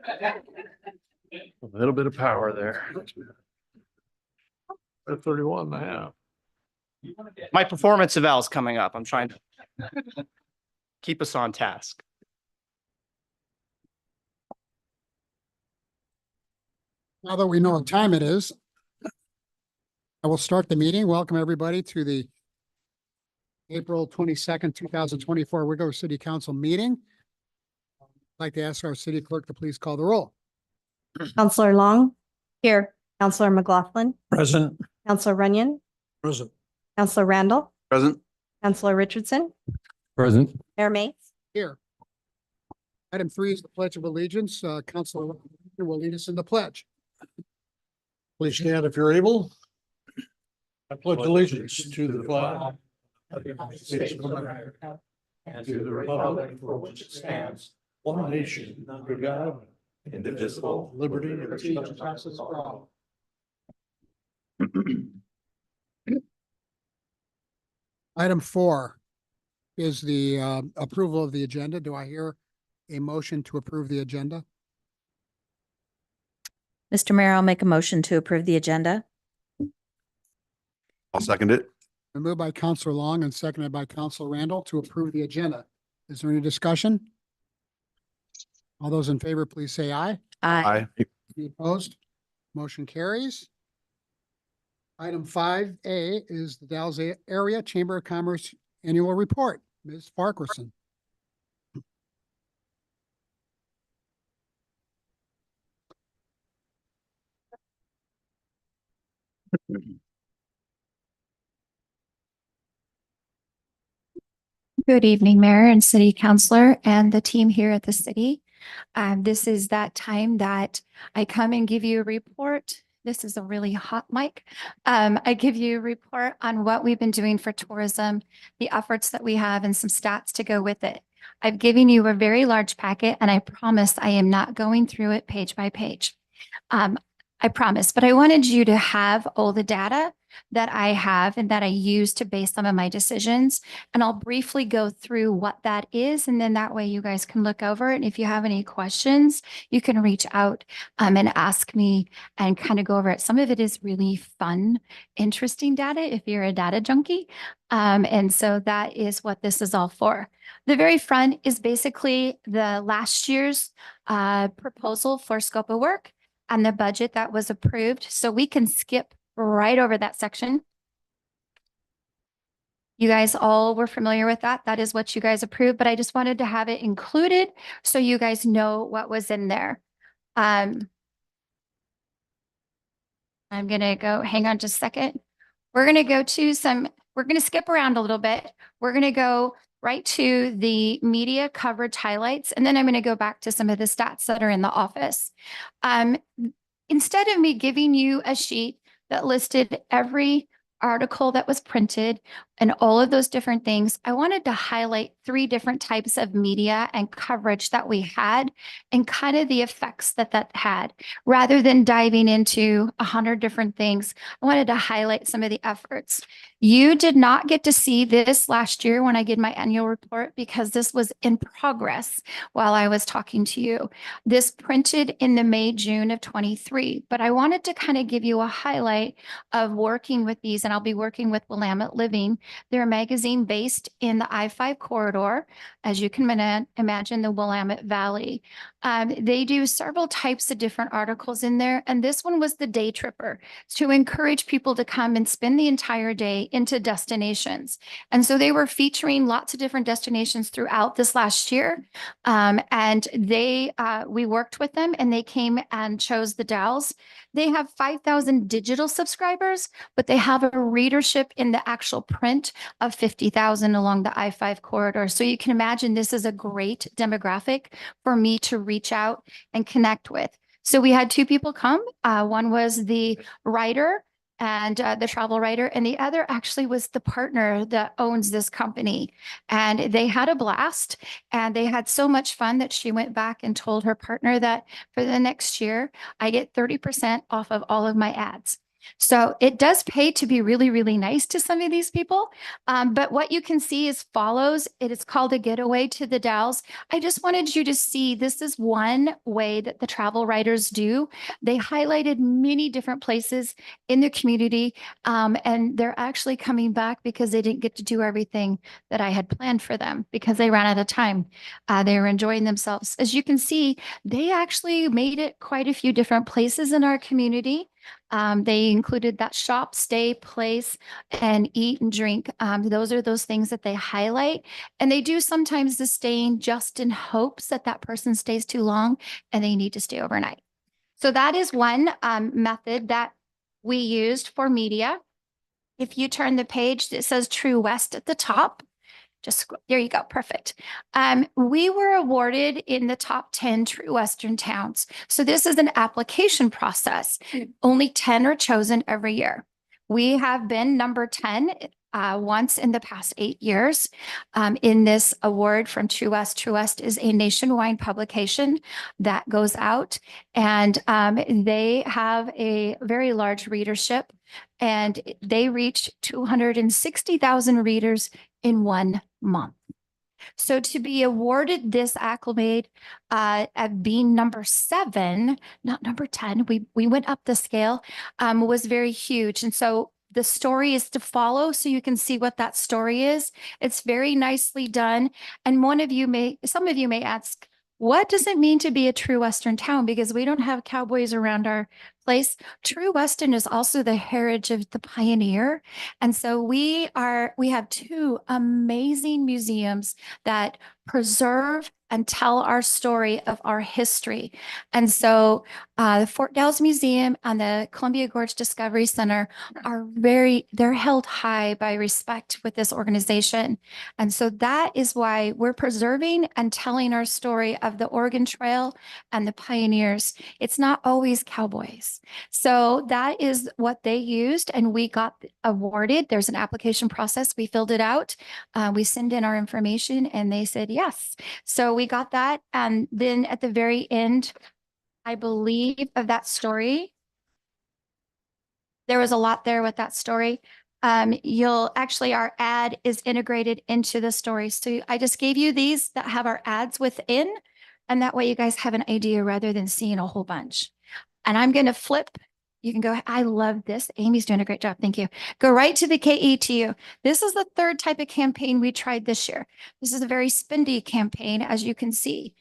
A little bit of power there. 31.5. My performance eval is coming up. I'm trying to keep us on task. Now that we know what time it is, I will start the meeting. Welcome everybody to the April 22nd, 2024 Rideau City Council meeting. I'd like to ask our city clerk to please call the roll. Counselor Long. Here. Counselor McLaughlin. Present. Counselor Runyon. Present. Counselor Randall. Present. Counselor Richardson. Present. Mayor Mates. Here. Item 3 is the Pledge of Allegiance. Counselor will lead us in the pledge. Please stand if you're able. I pledge allegiance to the flag of the United States of America and to the republic for which it stands, one nation, under God, indivisible, liberty and justice for all. Item 4 is the approval of the agenda. Do I hear a motion to approve the agenda? Mr. Mayor, I'll make a motion to approve the agenda. I'll second it. Moved by Counselor Long and seconded by Counselor Randall to approve the agenda. Is there any discussion? All those in favor, please say aye. Aye. Any opposed? Motion carries. Item 5A is the Dalles Area Chamber of Commerce Annual Report. Ms. Farquharson. Good evening, Mayor and City Councilor and the team here at the city. This is that time that I come and give you a report. This is a really hot mic. I give you a report on what we've been doing for tourism, the efforts that we have, and some stats to go with it. I've given you a very large packet, and I promise I am not going through it page by page. I promise, but I wanted you to have all the data that I have and that I use to base some of my decisions. And I'll briefly go through what that is. And then that way you guys can look over it. And if you have any questions, you can reach out and ask me and kind of go over it. Some of it is really fun, interesting data if you're a data junkie. And so that is what this is all for. The very front is basically the last year's proposal for scope of work and the budget that was approved. So we can skip right over that section. You guys all were familiar with that. That is what you guys approved, but I just wanted to have it included so you guys know what was in there. I'm going to go, hang on just a second. We're going to go to we're going to skip around a little bit. We're going to go right to the media coverage highlights, and then I'm going to go back to some of the stats that are in the office. Instead of me giving you a sheet that listed every article that was printed and all of those different things, I wanted to highlight 3 different types of media and coverage that we had and kind of the effects that that had. Rather than diving into 100 different things, I wanted to highlight some of the efforts. You did not get to see this last year when I did my annual report because this was in progress while I was talking to you. This printed in the May, June of 23, but I wanted to kind of give you a highlight of working with these, and I'll be working with Willamette Living. They're a magazine based in the I-5 corridor, as you can imagine, the Willamette Valley. They do several types of different articles in there, and this one was the day tripper to encourage people to come and spend the entire day into destinations. And so they were featuring lots of different destinations throughout this last year, and we worked with them, and they came and chose the Dalles. They have 5,000 digital subscribers, but they have a readership in the actual print of 50,000 along the I-5 corridor. So you can imagine this is a great demographic for me to reach out and connect with. So we had 2 people come. One was the writer and the travel writer, and the other actually was the partner that owns this company. And they had a blast, and they had so much fun that she went back and told her partner that for the next year, I get 30% off of all of my ads. So it does pay to be really, really nice to some of these people. But what you can see is follows. It is called a getaway to the Dalles. I just wanted you to see this is one way that the travel writers do. They highlighted many different places in the community, and they're actually coming back because they didn't get to do everything that I had planned for them because they ran out of time. They were enjoying themselves. As you can see, they actually made it quite a few different places in our community. They included that shop, stay, place, and eat and drink. Those are those things that they highlight. And they do sometimes the staying just in hopes that that person stays too long and they need to stay overnight. So that is one method that we used for media. If you turn the page, it says True West at the top. Just there you go. Perfect. We were awarded in the top 10 true Western towns. So this is an application process. Only 10 are chosen every year. We have been number 10 once in the past 8 years in this award from True West. True West is a nationwide publication that goes out, and they have a very large readership, and they reach 260,000 readers in 1 month. So to be awarded this accolade of being number 7, not number 10, we went up the scale, was very huge. And so the story is to follow so you can see what that story is. It's very nicely done. And some of you may ask, what does it mean to be a true Western town? Because we don't have cowboys around our place. True Western is also the heritage of the pioneer. And so we have 2 amazing museums that preserve and tell our story of our history. And so the Fort Dalles Museum and the Columbia Gorge Discovery Center they're held high by respect with this organization. And so that is why we're preserving and telling our story of the Oregon Trail and the pioneers. It's not always cowboys. So that is what they used, and we got awarded. There's an application process. We filled it out. We send in our information, and they said yes. So we got that. And then at the very end, I believe, of that story, there was a lot there with that story. Our ad is integrated into the story. So I just gave you these that have our ads within, and that way you guys have an idea rather than seeing a whole bunch. And I'm going to flip. You can go. I love this. Amy's doing a great job. Thank you. Go right to the KETU. This is the 3rd type of campaign we tried this year. This is a very spendy campaign, as you can see.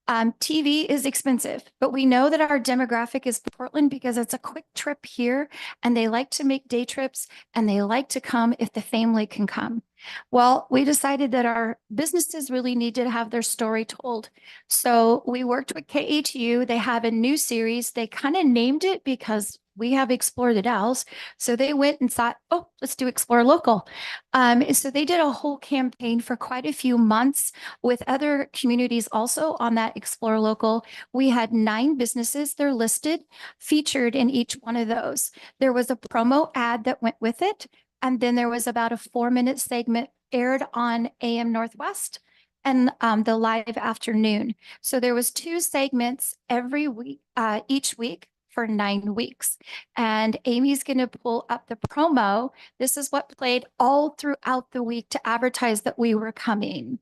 TV is expensive, but we know that our demographic is Portland because it's a quick trip here, and they like to make day trips, and they like to come if the family can come. Well, we decided that our businesses really need to have their story told. So we worked with KETU. They have a new series. They kind of named it because we have Explore the Dalles. So they went and thought, oh, let's do Explore Local. So they did a whole campaign for quite a few months with other communities also on that Explore Local. We had 9 businesses. They're listed, featured in each one of those. There was a promo ad that went with it. And then there was about a 4-minute segment aired on AM Northwest and the live afternoon. So there was 2 segments every week, each week for 9 weeks. And Amy's going to pull up the promo. This is what played all throughout the week to advertise that we were coming.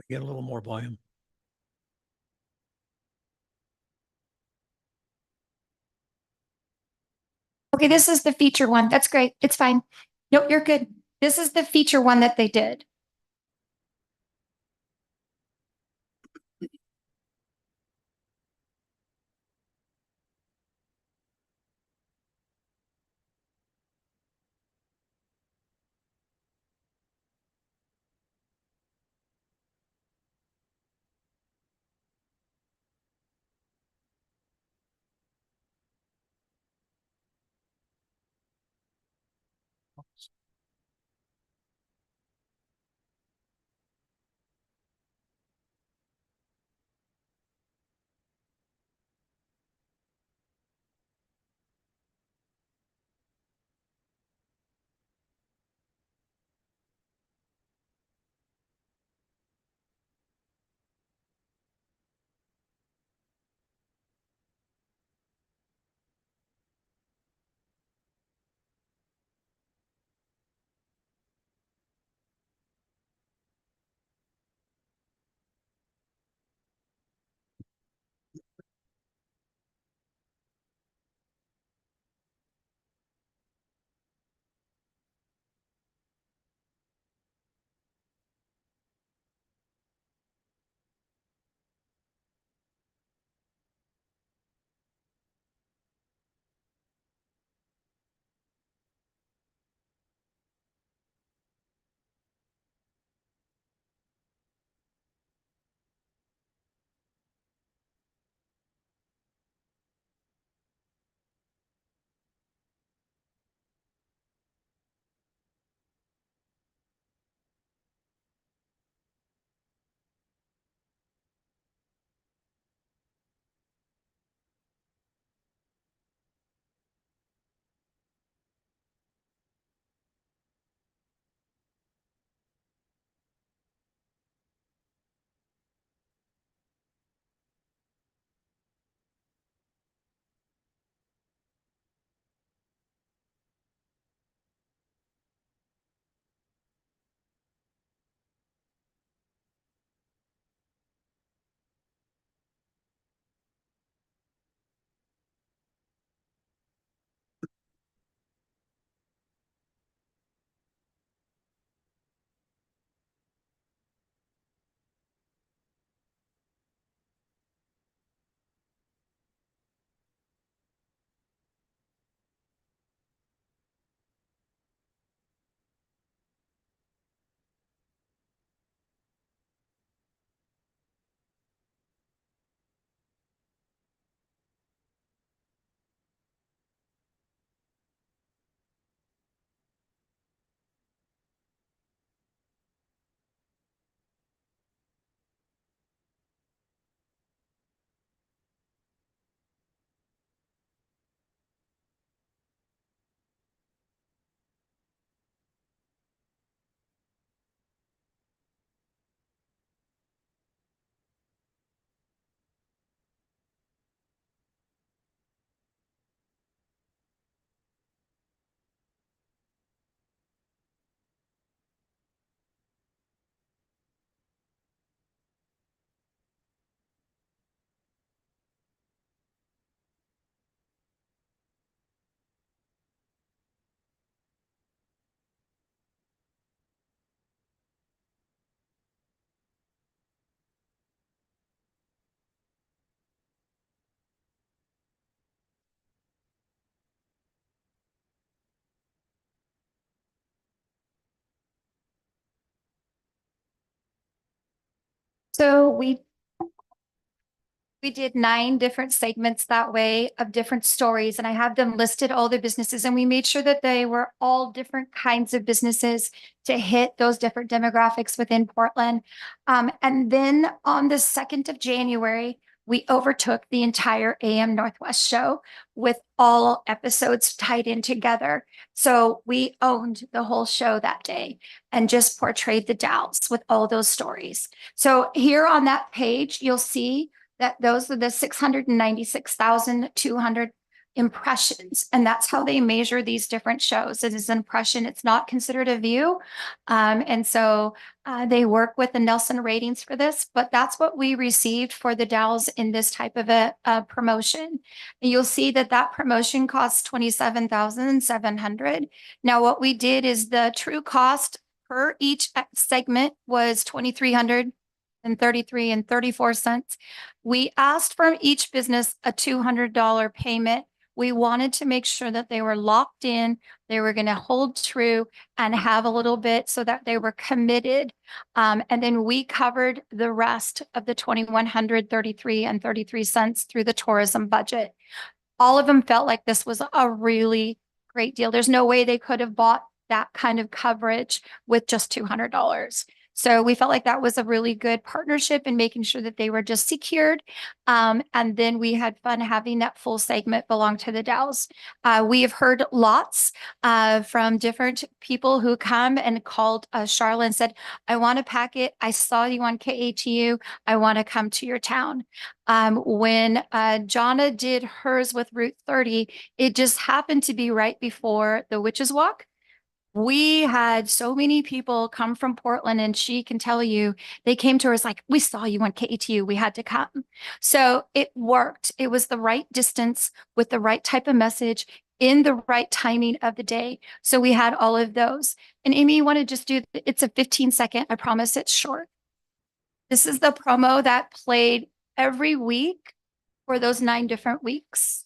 Get a little more volume. Okay, this is the feature one. That's great. It's fine. Nope, you're good. This is the feature one that they did. So we did 9 different segments that way of different stories, and I have them listed, all the businesses, and we made sure that they were all different kinds of businesses to hit those different demographics within Portland. And then on the 2nd of January, we overtook the entire AM Northwest show with all episodes tied in together. So we owned the whole show that day and just portrayed the Dalles with all those stories. So here on that page, you'll see that those are the 696,200 impressions. And that's how they measure these different shows. It is an impression. It's not considered a view. And so they work with the Nelson ratings for this, but that's what we received for the Dalles in this type of a promotion. And you'll see that that promotion costs 27,700. Now, what we did is the true cost per each segment was 2,300 and 33 and 34 cents. We asked from each business a $200 payment. We wanted to make sure that they were locked in, they were going to hold true and have a little bit so that they were committed. And then we covered the rest of the 2,133 and 33 cents through the tourism budget. All of them felt like this was a really great deal. There's no way they could have bought that kind of coverage with just $200. So we felt like that was a really good partnership in making sure that they were just secured. And then we had fun having that full segment belong to the Dalles. We have heard lots from different people who come and called Charlotte and said, I want a packet. I saw you on KATU. I want to come to your town. When Jonna did hers with Route 30, it just happened to be right before the Witches Walk. We had so many people come from Portland, and she can tell you, they came to her as like, we saw you on KATU, we had to come. So it worked. It was the right distance with the right type of message in the right timing of the day. So we had all of those. And Amy, you want to just do, it's a 15-second, I promise it's short. This is the promo that played every week for those 9 different weeks.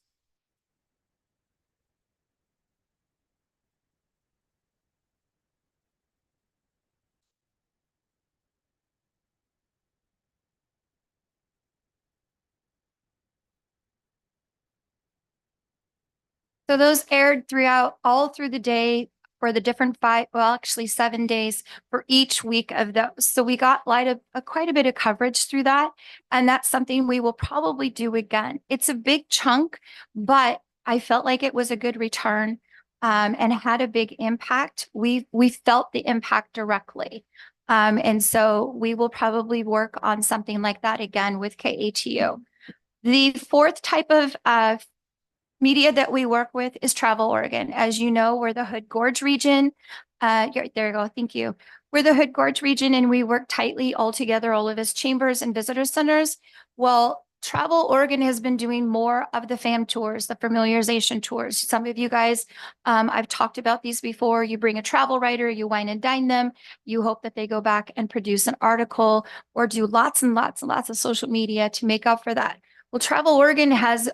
So those aired throughout all through the day for the different 5, well, actually 7 days for each week of those. So we got quite a bit of coverage through that. And that's something we will probably do again. It's a big chunk, but I felt like it was a good return and had a big impact. We felt the impact directly. And so we will probably work on something like that again with KATU. The 4th type of media that we work with is Travel Oregon. As you know, we're the Hood Gorge region. There you go. Thank you. We're the Hood Gorge region, and we work tightly all together, all of us chambers and visitor centers. Well, Travel Oregon has been doing more of the fam tours, the familiarization tours. Some of you guys, I've talked about these before. You bring a travel writer, you wine and dine them. You hope that they go back and produce an article or do lots and lots and lots of social media to make up for that. Well, Travel Oregon has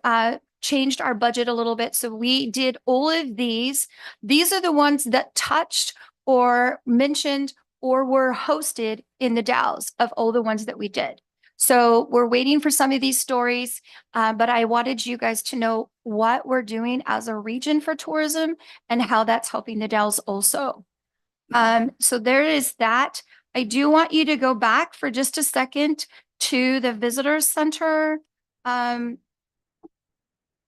changed our budget a little bit. So we did all of these. These are the ones that touched or mentioned or were hosted in the Dalles of all the ones that we did. So we're waiting for some of these stories, but I wanted you guys to know what we're doing as a region for tourism and how that's helping the Dalles also. So there is that. I do want you to go back for just a second to the visitor center.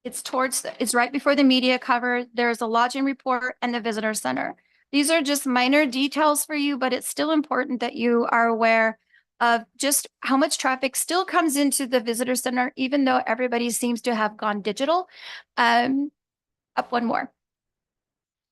It's right before the media cover. There's a lodging report and the visitor center. These are just minor details for you, but it's still important that you are aware of just how much traffic still comes into the visitor center, even though everybody seems to have gone digital. Up one more.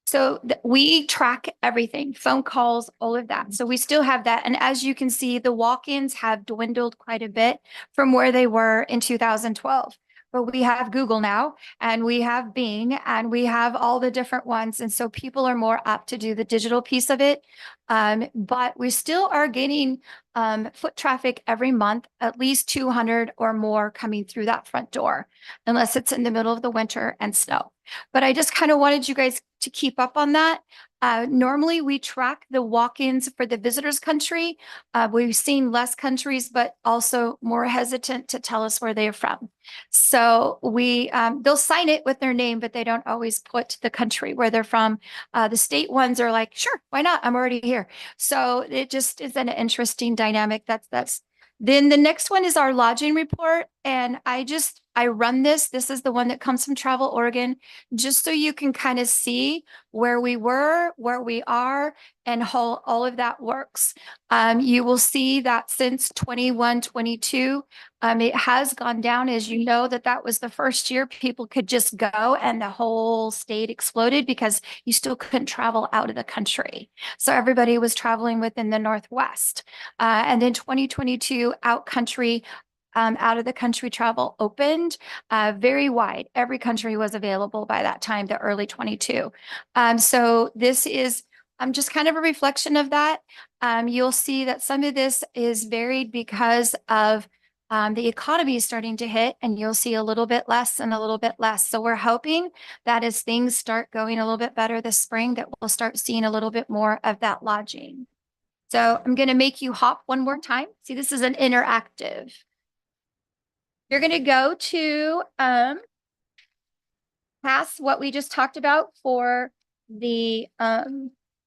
So we track everything, phone calls, all of that. So we still have that. And as you can see, the walk-ins have dwindled quite a bit from where they were in 2012. But we have Google now, and we have Bing, and we have all the different ones. And so people are more apt to do the digital piece of it. But we still are getting foot traffic every month, at least 200 or more coming through that front door, unless it's in the middle of the winter and snow. But I just kind of wanted you guys to keep up on that. Normally we track the walk-ins for the visitors country. We've seen less countries, but also more hesitant to tell us where they're from. So they'll sign it with their name, but they don't always put the country where they're from. The state ones are like, sure, why not? I'm already here. So it just is an interesting dynamic. Then the next one is our lodging report. And I run this. This is the one that comes from Travel Oregon, just so you can kind of see where we were, where we are, and how all of that works. You will see that since 21, 22, it has gone down. As you know, that was the first year people could just go and the whole state exploded because you still couldn't travel out of the country. So everybody was traveling within the Northwest. And then 2022 out country, out of the country travel opened very wide. Every country was available by that time, the early 22. So this is just kind of a reflection of that. You'll see that some of this is varied because of the economy is starting to hit, and you'll see a little bit less and a little bit less. So we're hoping that as things start going a little bit better this spring, that we'll start seeing a little bit more of that lodging. So I'm going to make you hop one more time. See, this is an interactive. You're going to go to past what we just talked about for the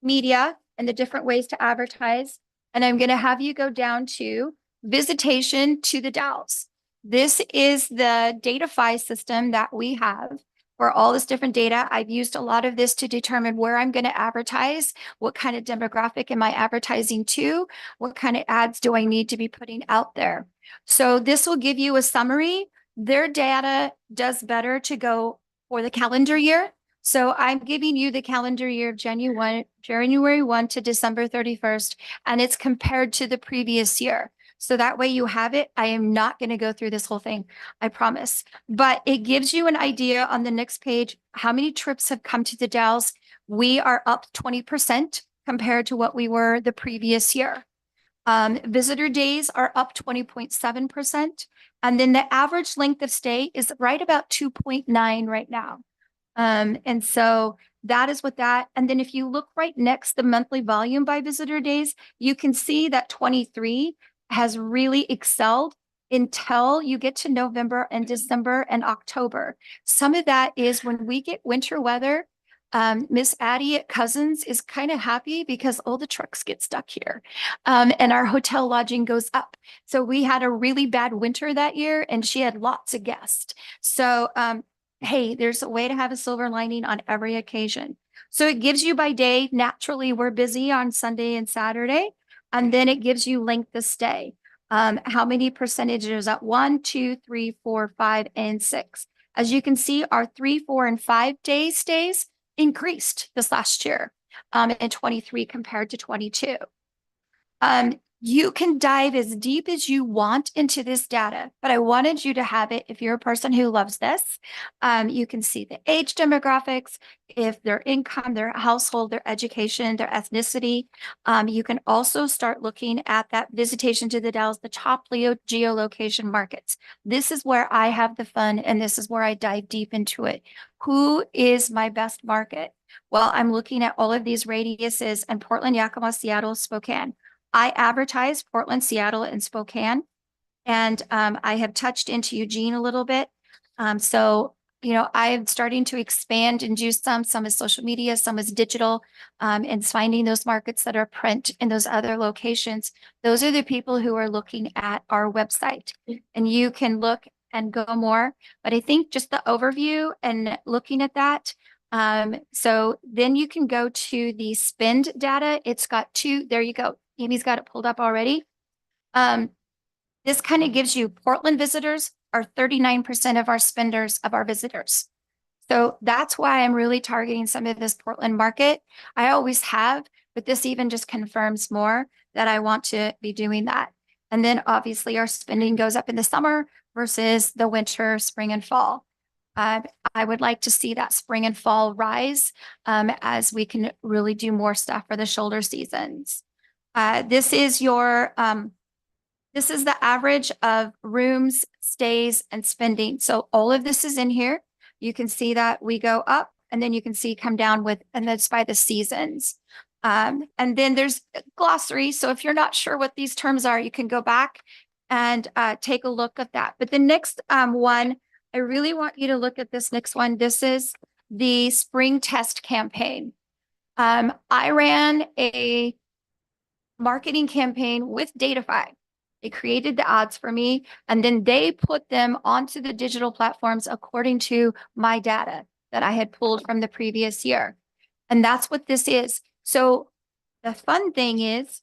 media and the different ways to advertise. And I'm going to have you go down to visitation to the Dalles. This is the Datafy system that we have for all this different data. I've used a lot of this to determine where I'm going to advertise, what kind of demographic am I advertising to, what kind of ads do I need to be putting out there. So this will give you a summary. Their data does better to go for the calendar year. So I'm giving you the calendar year of January 1 to December 31st, and it's compared to the previous year. So that way you have it. I am not going to go through this whole thing, I promise. But it gives you an idea on the next page, how many trips have come to the Dalles. We are up 20% compared to what we were the previous year. Visitor days are up 20.7%. And then the average length of stay is right about 2.9 right now. And so that is what that, and then if you look right next, the monthly volume by visitor days, you can see that 23 has really excelled until you get to November and December and October. Some of that is when we get winter weather. Miss Addie at Cousins is kind of happy because all the trucks get stuck here, and our hotel lodging goes up. So we had a really bad winter that year, and she had lots of guests. So hey, there's a way to have a silver lining on every occasion. So it gives you by day. Naturally, we're busy on Sunday and Saturday, and then it gives you length of stay. How many percentages at 1, 2, 3, 4, 5, and 6. As you can see, our 3, 4, and 5 day stays increased this last year in 23 compared to 22. You can dive as deep as you want into this data, but I wanted you to have it if you're a person who loves this. You can see the age demographics, if their income, their household, their education, their ethnicity. You can also start looking at that visitation to the Dalles, the top geolocation markets. This is where I have the fun, and this is where I dive deep into it. Who is my best market? Well, I'm looking at all of these radiuses and Portland, Yakima, Seattle, Spokane. I advertise Portland, Seattle, and Spokane, and I have touched into Eugene a little bit. So, you know, I'm starting to expand and do some is social media, some is digital, and finding those markets that are print in those other locations. Those are the people who are looking at our website, and you can look and go more. But I think just the overview and looking at that. So then you can go to the spend data. It's got two, there you go. Amy's got it pulled up already. This kind of gives you Portland visitors are 39% of our spenders of our visitors. So that's why I'm really targeting some of this Portland market. I always have, but this even just confirms more that I want to be doing that. And then obviously our spending goes up in the summer versus the winter, spring, and fall. I would like to see that spring and fall rise as we can really do more stuff for the shoulder seasons. This is your, this is the average of rooms, stays, and spending. So all of this is in here. You can see that we go up and then you can see come down with, and that's by the seasons. And then there's a glossary. So if you're not sure what these terms are, you can go back and take a look at that. But the next one, I really want you to look at this next one. This is the spring test campaign. I ran a marketing campaign with Datafy. They created the ads for me, and then they put them onto the digital platforms according to my data that I had pulled from the previous year. And that's what this is. So the fun thing is,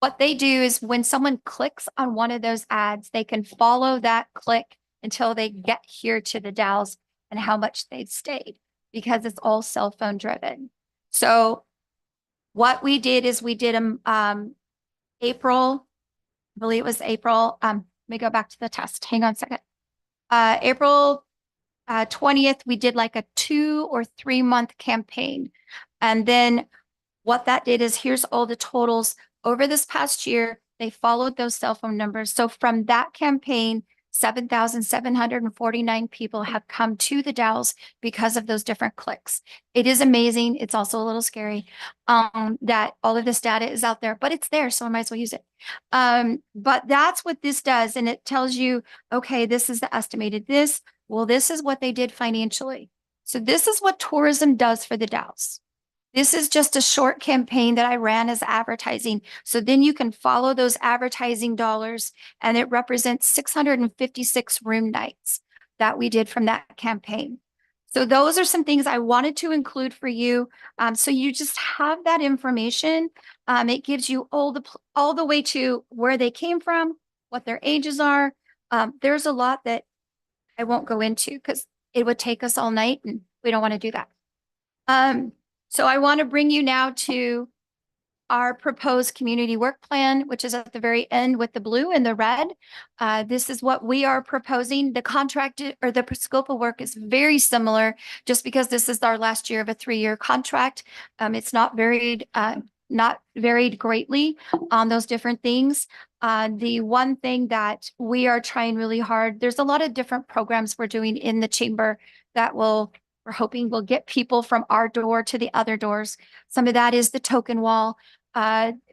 what they do is when someone clicks on one of those ads, they can follow that click until they get here to the Dalles and how much they've stayed, because it's all cell phone driven. So what we did is we did April, I believe it was April. Let me go back to the test. Hang on a second. April 20th, we did like a 2 or 3 month campaign. And then what that did is here's all the totals over this past year. They followed those cell phone numbers. So from that campaign, 7,749 people have come to the Dalles because of those different clicks. It is amazing. It's also a little scary that all of this data is out there, but it's there, so I might as well use it. But that's what this does. And it tells you, okay, this is the estimated this. Well, this is what they did financially. So this is what tourism does for the Dalles. This is just a short campaign that I ran as advertising. So then you can follow those advertising dollars, and it represents 656 room nights that we did from that campaign. So those are some things I wanted to include for you. So you just have that information. It gives you all the way to where they came from, what their ages are. There's a lot that I won't go into because it would take us all night, and we don't want to do that. So I want to bring you now to our proposed community work plan, which is at the very end with the blue and the red. This is what we are proposing. The contract or the scope of work is very similar, just because this is our last year of a 3-year contract. It's not varied greatly on those different things. The one thing that we are trying really hard, there's a lot of different programs we're doing in the chamber that we're hoping will get people from our door to the other doors. Some of that is the token wall.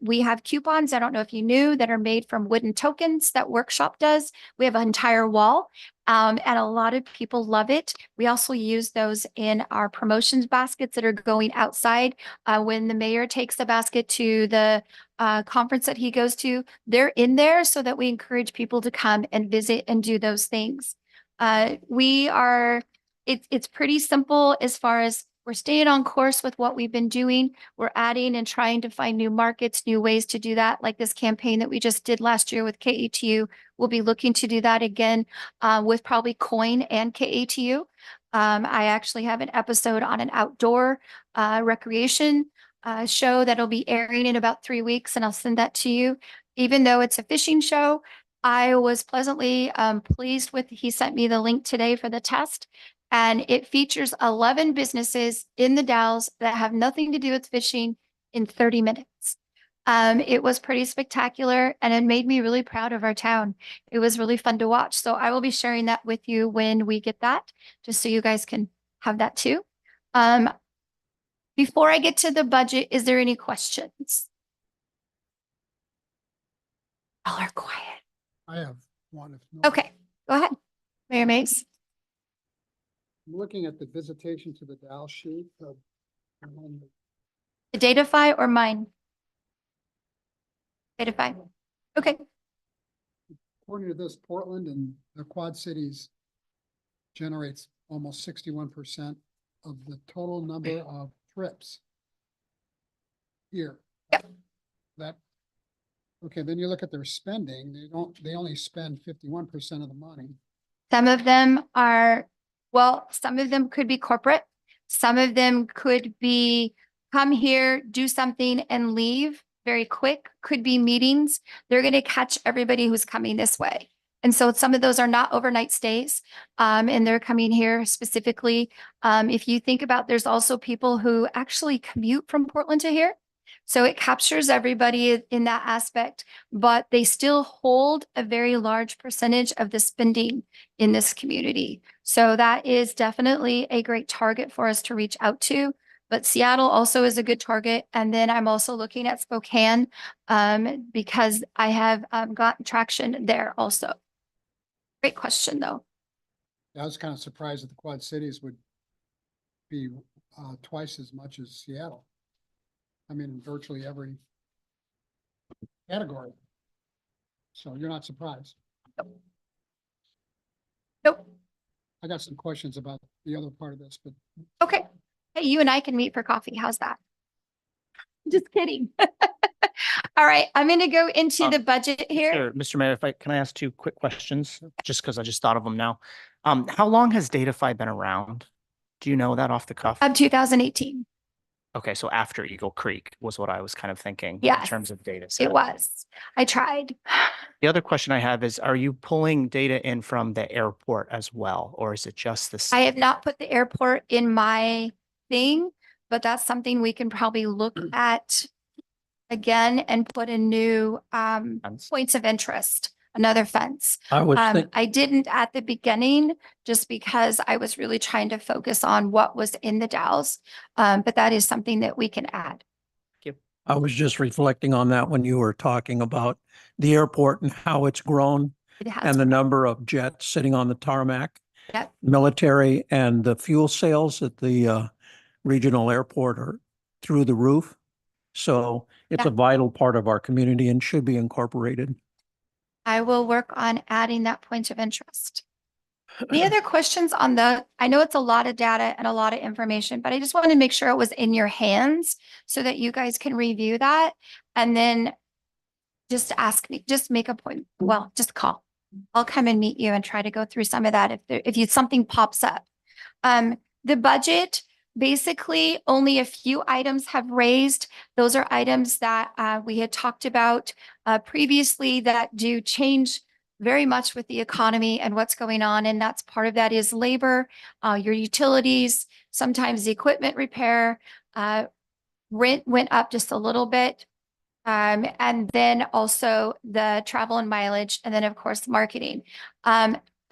We have coupons, I don't know if you knew, that are made from wooden tokens that Workshop does. We have an entire wall, and a lot of people love it. We also use those in our promotions baskets that are going outside. When the mayor takes the basket to the conference that he goes to, they're in there so that we encourage people to come and visit and do those things. It's pretty simple as far as we're staying on course with what we've been doing. We're adding and trying to find new markets, new ways to do that. Like this campaign that we just did last year with KATU. We'll be looking to do that again with probably Coin and KATU. I actually have an episode on an outdoor recreation show that'll be airing in about 3 weeks, and I'll send that to you. Even though it's a fishing show, I was pleasantly pleased with, he sent me the link today for the test. And it features 11 businesses in the Dalles that have nothing to do with fishing in 30 minutes. It was pretty spectacular, and it made me really proud of our town. It was really fun to watch. So I will be sharing that with you when we get that, just so you guys can have that too. Before I get to the budget, is there any questions? All are quiet. I have one. If not. Okay, go ahead, Mayor Mays. I'm looking at the visitation to the Dalles sheet of The Datafy or mine? Datafy. Okay. according to this, Portland and the Quad Cities generates almost 61% of the total number of trips here. Yep. That, okay, then you look at their spending, they only spend 51% of the money. Some of them are, well, some of them could be corporate. Some of them could be come here, do something and leave very quick, could be meetings. They're going to catch everybody who's coming this way. And so some of those are not overnight stays, and they're coming here specifically. If you think about, there's also people who actually commute from Portland to here. So it captures everybody in that aspect, but they still hold a very large percentage of the spending in this community. So that is definitely a great target for us to reach out to. But Seattle also is a good target. And then I'm also looking at Spokane because I have gotten traction there also. Great question, though. I was kind of surprised that the Quad Cities would be twice as much as Seattle. I mean, virtually every category. So you're not surprised. Nope. I got some questions about the other part of this, but Okay. Hey, you and I can meet for coffee. How's that? Just kidding. All right, I'm going to go into the budget here. Mr. Mayor, can I ask two quick questions? Just because I just thought of them now. How long has DataFi been around? Do you know that off the cuff? 2018. Okay, so after Eagle Creek was what I was kind of thinking in Yes, terms of data set. It was. I tried. The other question I have is, are you pulling data in from the airport as well, or is it just the? I have not put the airport in my thing, but that's something we can probably look at again and put in new points of interest, another fence. I didn't at the beginning just because I was really trying to focus on what was in the Dalles. But that is something that we can add. I was just reflecting on that when you were talking about the airport and how it's grown It has. and the number of jets sitting on the tarmac. Yep. Military and the fuel sales at the regional airport are through the roof. So it's a vital part of our community and should be incorporated. I will work on adding that point of interest. Any other questions on I know it's a lot of data and a lot of information, but I just wanted to make sure it was in your hands so that you guys can review that and then just ask me, just make a point. Well, just call. I'll come and meet you and try to go through some of that if something pops up. The budget, basically only a few items have raised. Those are items that we had talked about previously that do change very much with the economy and what's going on. And that's part of that is labor, your utilities, sometimes the equipment repair, rent went up just a little bit. And then also the travel and mileage, and then of course, marketing.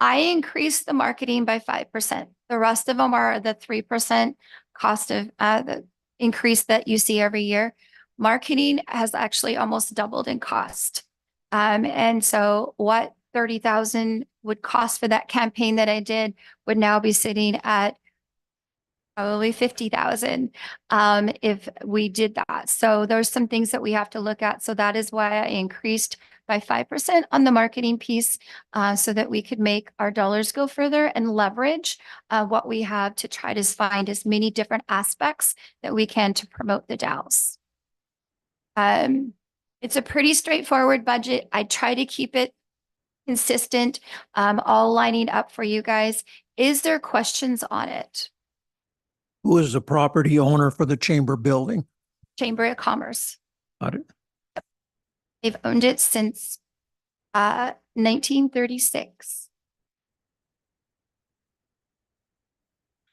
I increased the marketing by 5%. The rest of them are the 3% cost of the increase that you see every year. Marketing has actually almost doubled in cost. And so what 30,000 would cost for that campaign that I did would now be sitting at probably 50,000 if we did that. So there's some things that we have to look at. So that is why I increased by 5% on the marketing piece so that we could make our dollars go further and leverage what we have to try to find as many different aspects that we can to promote the Dalles. It's a pretty straightforward budget. I try to keep it consistent, all lining up for you guys. Is there questions on it? Who is the property owner for the chamber building? Chamber of Commerce. Got it. They've owned it since 1936.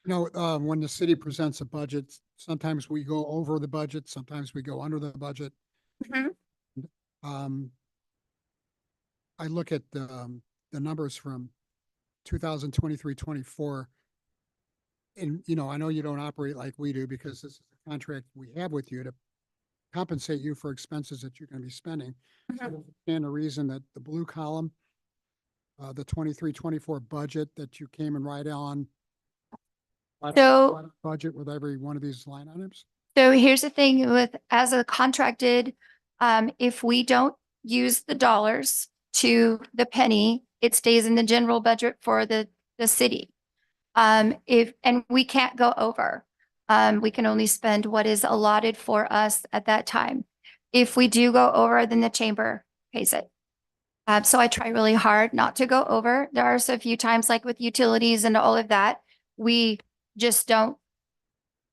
you know, when the city presents a budget, sometimes we go over the budget, sometimes we go under the budget. Mhm. I look at the numbers from 2023-24. And, you know, I know you don't operate like we do because this is the contract we have with you to compensate you for expenses that you're going to be spending. And the reason that the blue column, the 23-24 budget that you came and right on. So- Budget with every one of these line items. So here's the thing with, as a contracted, if we don't use the dollars to the penny, it stays in the general budget for the city. And we can't go over, we can only spend what is allotted for us at that time. If we do go over, then the chamber pays it. So I try really hard not to go over. There are so few times like with utilities and all of that, we just don't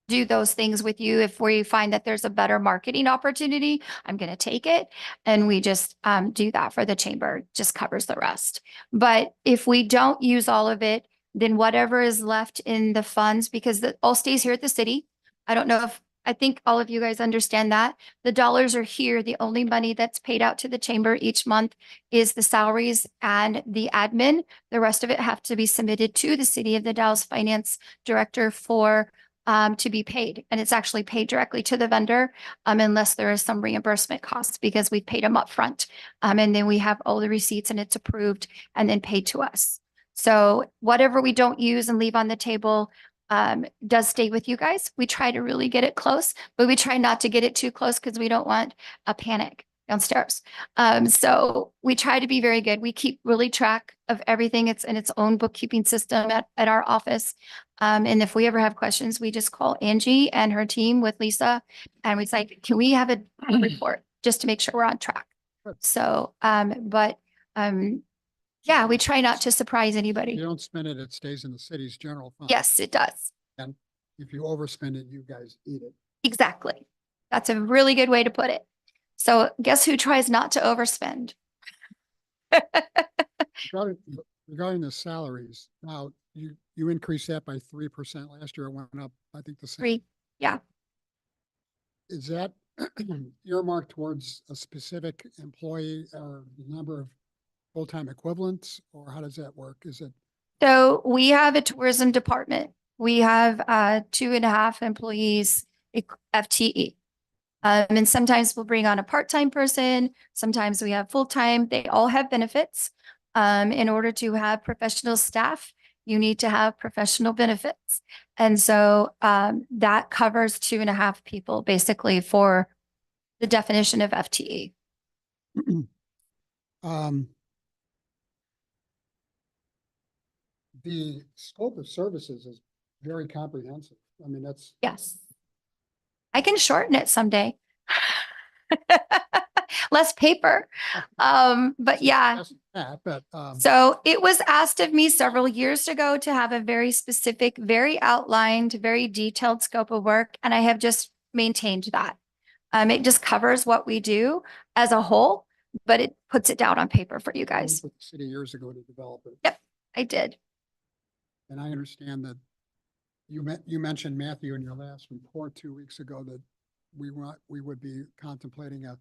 do those things with you. If we find that there's a better marketing opportunity, I'm going to take it. And we just do that for the chamber, just covers the rest. But if we don't use all of it, then whatever is left in the funds, because it all stays here at the city. I don't know if I think all of you guys understand that. The dollars are here. The only money that's paid out to the chamber each month is the salaries and the admin. The rest of it have to be submitted to the City of the Dalles Finance Director for to be paid. And it's actually paid directly to the vendor unless there is some reimbursement costs because we've paid them up front. And then we have all the receipts and it's approved and then paid to us. So whatever we don't use and leave on the table does stay with you guys. We try to really get it close, but we try not to get it too close because we don't want a panic downstairs. So we try to be very good. We keep really track of everything. It's in its own bookkeeping system at our office. And if we ever have questions, we just call Angie and her team with Lisa and we say, can we have a report just to make sure we're on track? So, yeah, we try not to surprise If anybody. you don't spend it, it stays in the city's general fund. Yes, it does. And if you overspend it, you guys eat it. Exactly. That's a really good way to put it. So guess who tries not to overspend? Regarding the salaries, now you increased that by 3% last year. It went up, I think the same. 3. Yeah. Is that earmarked towards a specific employee or number of full-time equivalents, or how does that work? Is it? So we have a tourism department. We have 2.5 employees FTE. And sometimes we'll bring on a part-time person. Sometimes we have full-time. They all have benefits. In order to have professional staff, you need to have professional benefits. And so that covers 2.5 people basically for the definition of FTE. The scope of services is very comprehensive. I mean, that's. Yes. I can shorten it someday. Less paper. But yeah. So it was asked of me several years ago to have a very specific, very outlined, very detailed scope of work. And I have just maintained that. It just covers what we do as a whole, but it puts it down on paper for you guys. With the city years ago to develop it. Yep, I did. And I understand that you mentioned, Matthew, in your last report 2 weeks ago that we would be contemplating a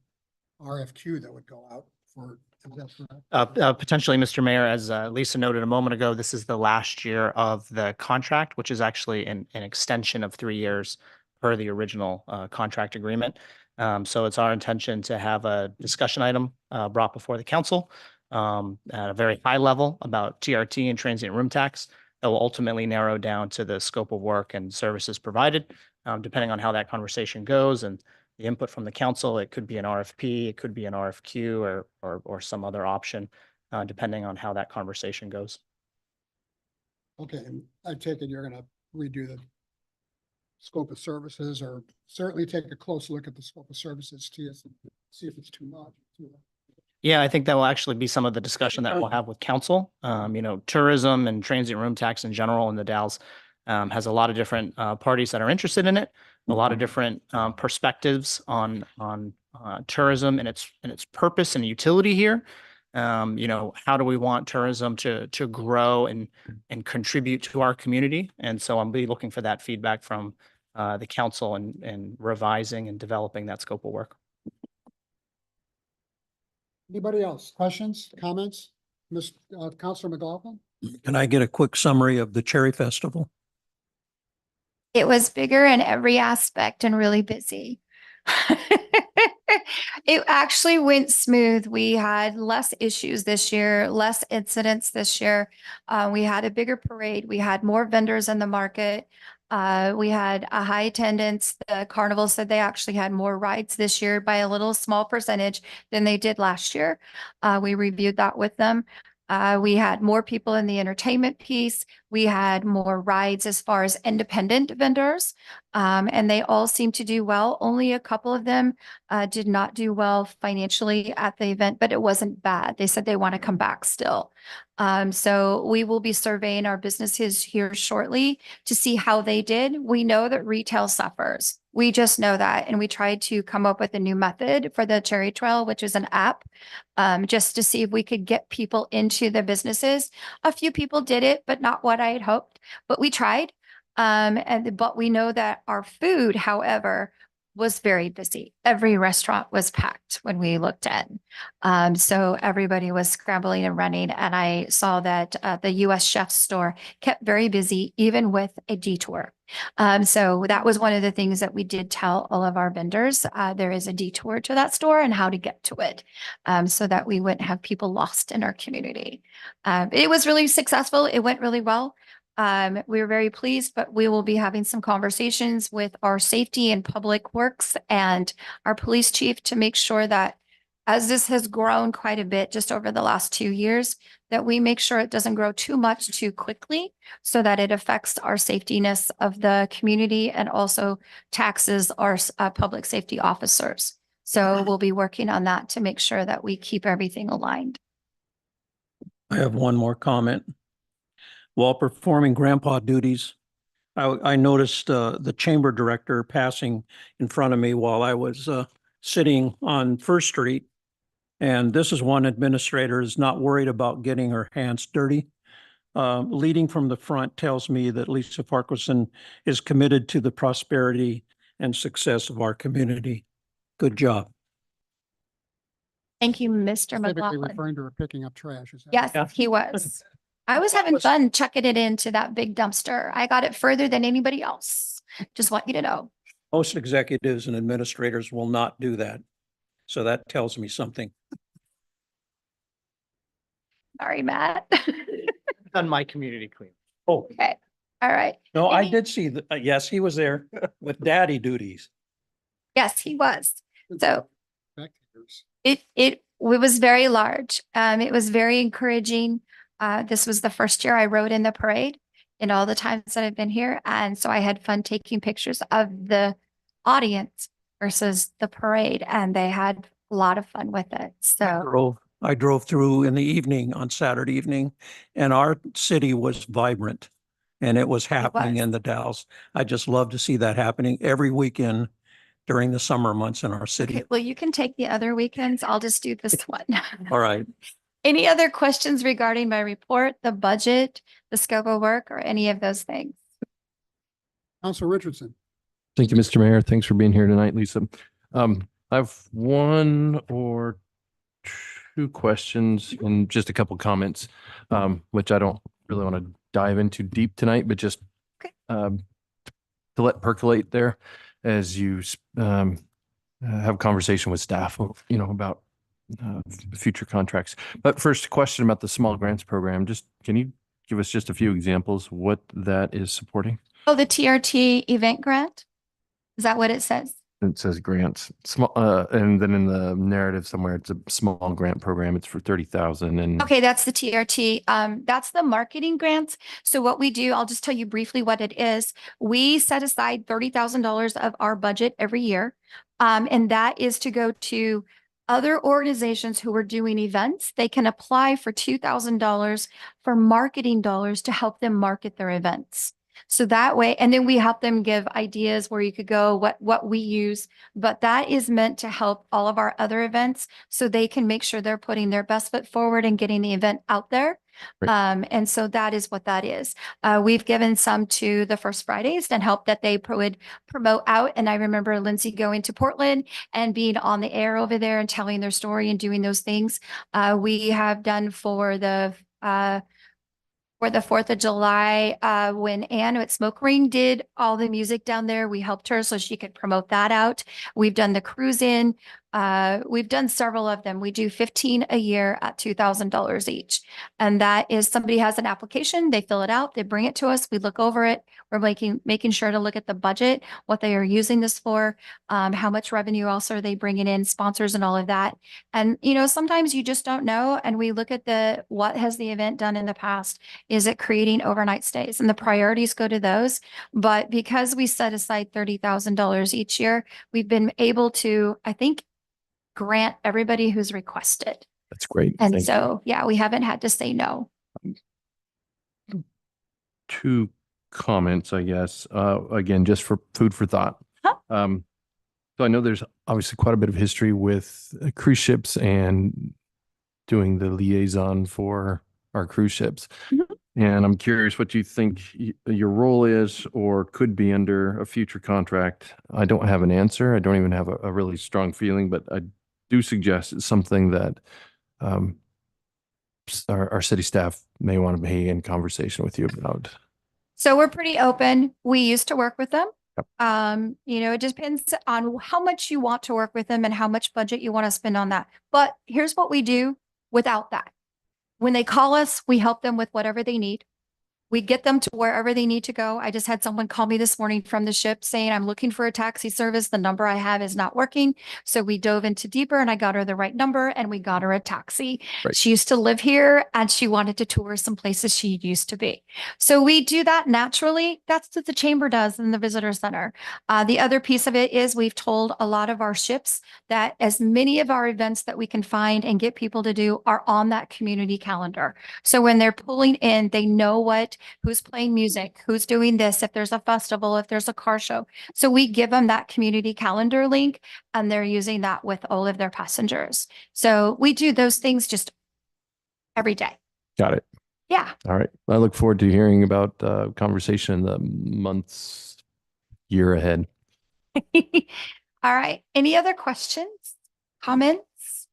RFQ that would go out for. Is that correct? Potentially, Mr. Mayor, as Lisa noted a moment ago, this is the last year of the contract, which is actually an extension of 3 years per the original contract agreement. So it's our intention to have a discussion item brought before the council at a very high level about TRT and transient room tax that will ultimately narrow down to the scope of work and services provided. Depending on how that conversation goes and the input from the council, it could be an RFP, it could be an RFQ or some other option, depending on how that conversation goes. Okay, and I take it you're gonna redo the scope of services, or certainly take a close look at the scope of services to see if it's too much. Yeah, I think that will actually be some of the discussion that we'll have with council. Tourism and transient room tax in general in the Dalles has a lot of different parties that are interested in it, a lot of different perspectives on tourism and its purpose and utility here. How do we want tourism to grow and contribute to our community? And so I'll be looking for that feedback from the council and revising and developing that scope of work. Anybody else? Questions, comments? Councilor McLaughlin? Can I get a quick summary of the Cherry Festival? It was bigger in every aspect and really busy. It actually went smooth. We had less issues this year, less incidents this year. We had a bigger parade. We had more vendors in the market. We had a high attendance. The carnival said they actually had more rides this year by a little small percentage than they did last year. We reviewed that with them. We had more people in the entertainment piece. We had more rides as far as independent vendors, and they all seemed to do well. Only a couple of them did not do well financially at the event, but it wasn't bad. They said they want to come back still. So we will be surveying our businesses here shortly to see how they did. We know that retail suffers. We just know that. And we tried to come up with a new method for the Cherry Trail, which is an app, just to see if we could get people into the businesses. A few people did it, but not what I had hoped, but we tried. But we know that our food, however, was very busy. Every restaurant was packed when we looked in. So everybody was scrambling and running. And I saw that the US Chef store kept very busy, even with a detour. So that was one of the things that we did tell all of our vendors. There is a detour to that store and how to get to it, so that we wouldn't have people lost in our community. It was really successful. It went really well. We were very pleased, but we will be having some conversations with our safety and public works and our police chief to make sure that as this has grown quite a bit just over the last 2 years, that we make sure it doesn't grow too much too quickly so that it affects our safetyness of the community and also taxes our public safety officers. So we'll be working on that to make sure that we keep everything aligned. I have one more comment. While performing grandpa duties, I noticed the chamber director passing in front of me while I was sitting on First Street. And this is one administrator is not worried about getting her hands dirty. Leading from the front tells me that Lisa Farquharson is committed to the prosperity and success of our community. Good job. Thank you, Mr. Typically McLaughlin. referring to her picking up trash. Is that Yes, Yeah. he was. I was having fun chucking it into that big dumpster. I got it further than anybody else. Just want you to know. Most executives and administrators will not do that. So that tells me something. Sorry, Matt. Done my community clean. Oh, Okay, all right. no, I Any- did see that. Yes, he was there with daddy duties. Yes, he was. So spectators? it was very large. It was very encouraging. This was the first year I rode in the parade in all the times that I've been here. And so I had fun taking pictures of the audience versus the parade, and they had a lot of fun with it. So I drove through in the evening on Saturday evening, and our city was vibrant and it was happening was. in the Dalles. I just love to see that happening every weekend during the summer months in our city. okay, well, you can take the other weekends. I'll just do this one. All right. Any other questions regarding my report, the budget, the scope of work, or any of those things? Counselor Richardson. Thank you, Mr. Mayor. Thanks for being here tonight, Lisa. I have one or two questions and just a couple comments, which I don't really want to dive into deep tonight, but just Okay. To let percolate there as you have a conversation with staff, about future contracts. But first, a question about the small grants program. Just can you give us just a few examples what that is supporting? Oh, the TRT event grant? Is that what it says? It says grants, small, and then in the narrative somewhere, it's a small grant program. It's for 30,000 and. Okay, that's the TRT. That's the marketing grants. So what we do, I'll just tell you briefly what it is. We set aside $30,000 of our budget every year. And that is to go to other organizations who are doing events. They can apply for $2,000 for marketing dollars to help them market their events. So that way, and then we help them give ideas where you could go, what we use, but that is meant to help all of our other events so they can make sure they're putting their best foot forward and getting the event out there. Right. And so that is what that is. We've given some to the First Fridays and help that they would promote out. And I remember Lindsay going to Portland and being on the air over there and telling their story and doing those things. We have done for the 4th of July, when Ann at Smoke Ring did all the music down there, we helped her so she could promote that out. We've done the cruise in. We've done several of them. We do 15 a year at $2,000 each. And that is somebody has an application, they fill it out, they bring it to us, we look over it. We're making sure to look at the budget, what they are using this for, how much revenue also are they bringing in, sponsors and all of that. And, sometimes you just don't know. And we look at what has the event done in the past? Is it creating overnight stays? And the priorities go to those. But because we set aside $30,000 each year, we've been able to, I think, grant everybody who's requested. That's great. And Thank so, yeah, we haven't had to say no. you. Two comments, I guess, again, just for food for thought. Huh? So I know there's obviously quite a bit of history with cruise ships and doing the liaison for our cruise ships. Mhm. And I'm curious what you think your role is or could be under a future contract. I don't have an answer. I don't even have a really strong feeling, but I do suggest it's something that um, our city staff may want to be in conversation with you about. So we're pretty open. We used to work with them. Yep. It depends on how much you want to work with them and how much budget you want to spend on that. But here's what we do without that. When they call us, we help them with whatever they need. We get them to wherever they need to go. I just had someone call me this morning from the ship saying, I'm looking for a taxi service. The number I have is not working. So we dove into deeper and I got her the right number and we got her a taxi. Right. She used to live here and she wanted to tour some places she used to be. So we do that naturally. That's what the chamber does in the visitor center. The other piece of it is we've told a lot of our ships that as many of our events that we can find and get people to do are on that community calendar. So when they're pulling in, they know who's playing music, who's doing this, if there's a festival, if there's a car show. So we give them that community calendar link and they're using that with all of their passengers. So we do those things just every day. Got it. Yeah. All right. I look forward to hearing about conversation in the months, year ahead. All right. Any other questions, comments?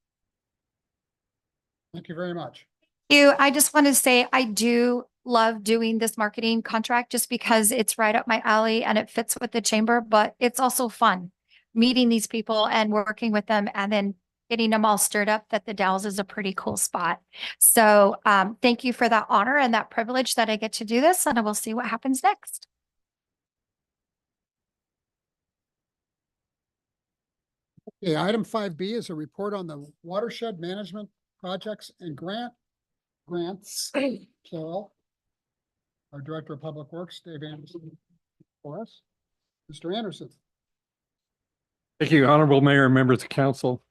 Thank you very much. I just want to say I do love doing this marketing contract just because it's right up my alley and it fits with the chamber, but it's also fun meeting these people and working with them and then getting them all stirred up that the Dalles is a pretty cool spot. So thank you for that honor and that privilege that I get to do this, and I will see what happens next. Okay, item 5B is a report on the watershed management projects and grants, plural. Our Director of Public Works, Dave Anderson, for us. Mr. Anderson. Thank you, Honorable Mayor and members of council.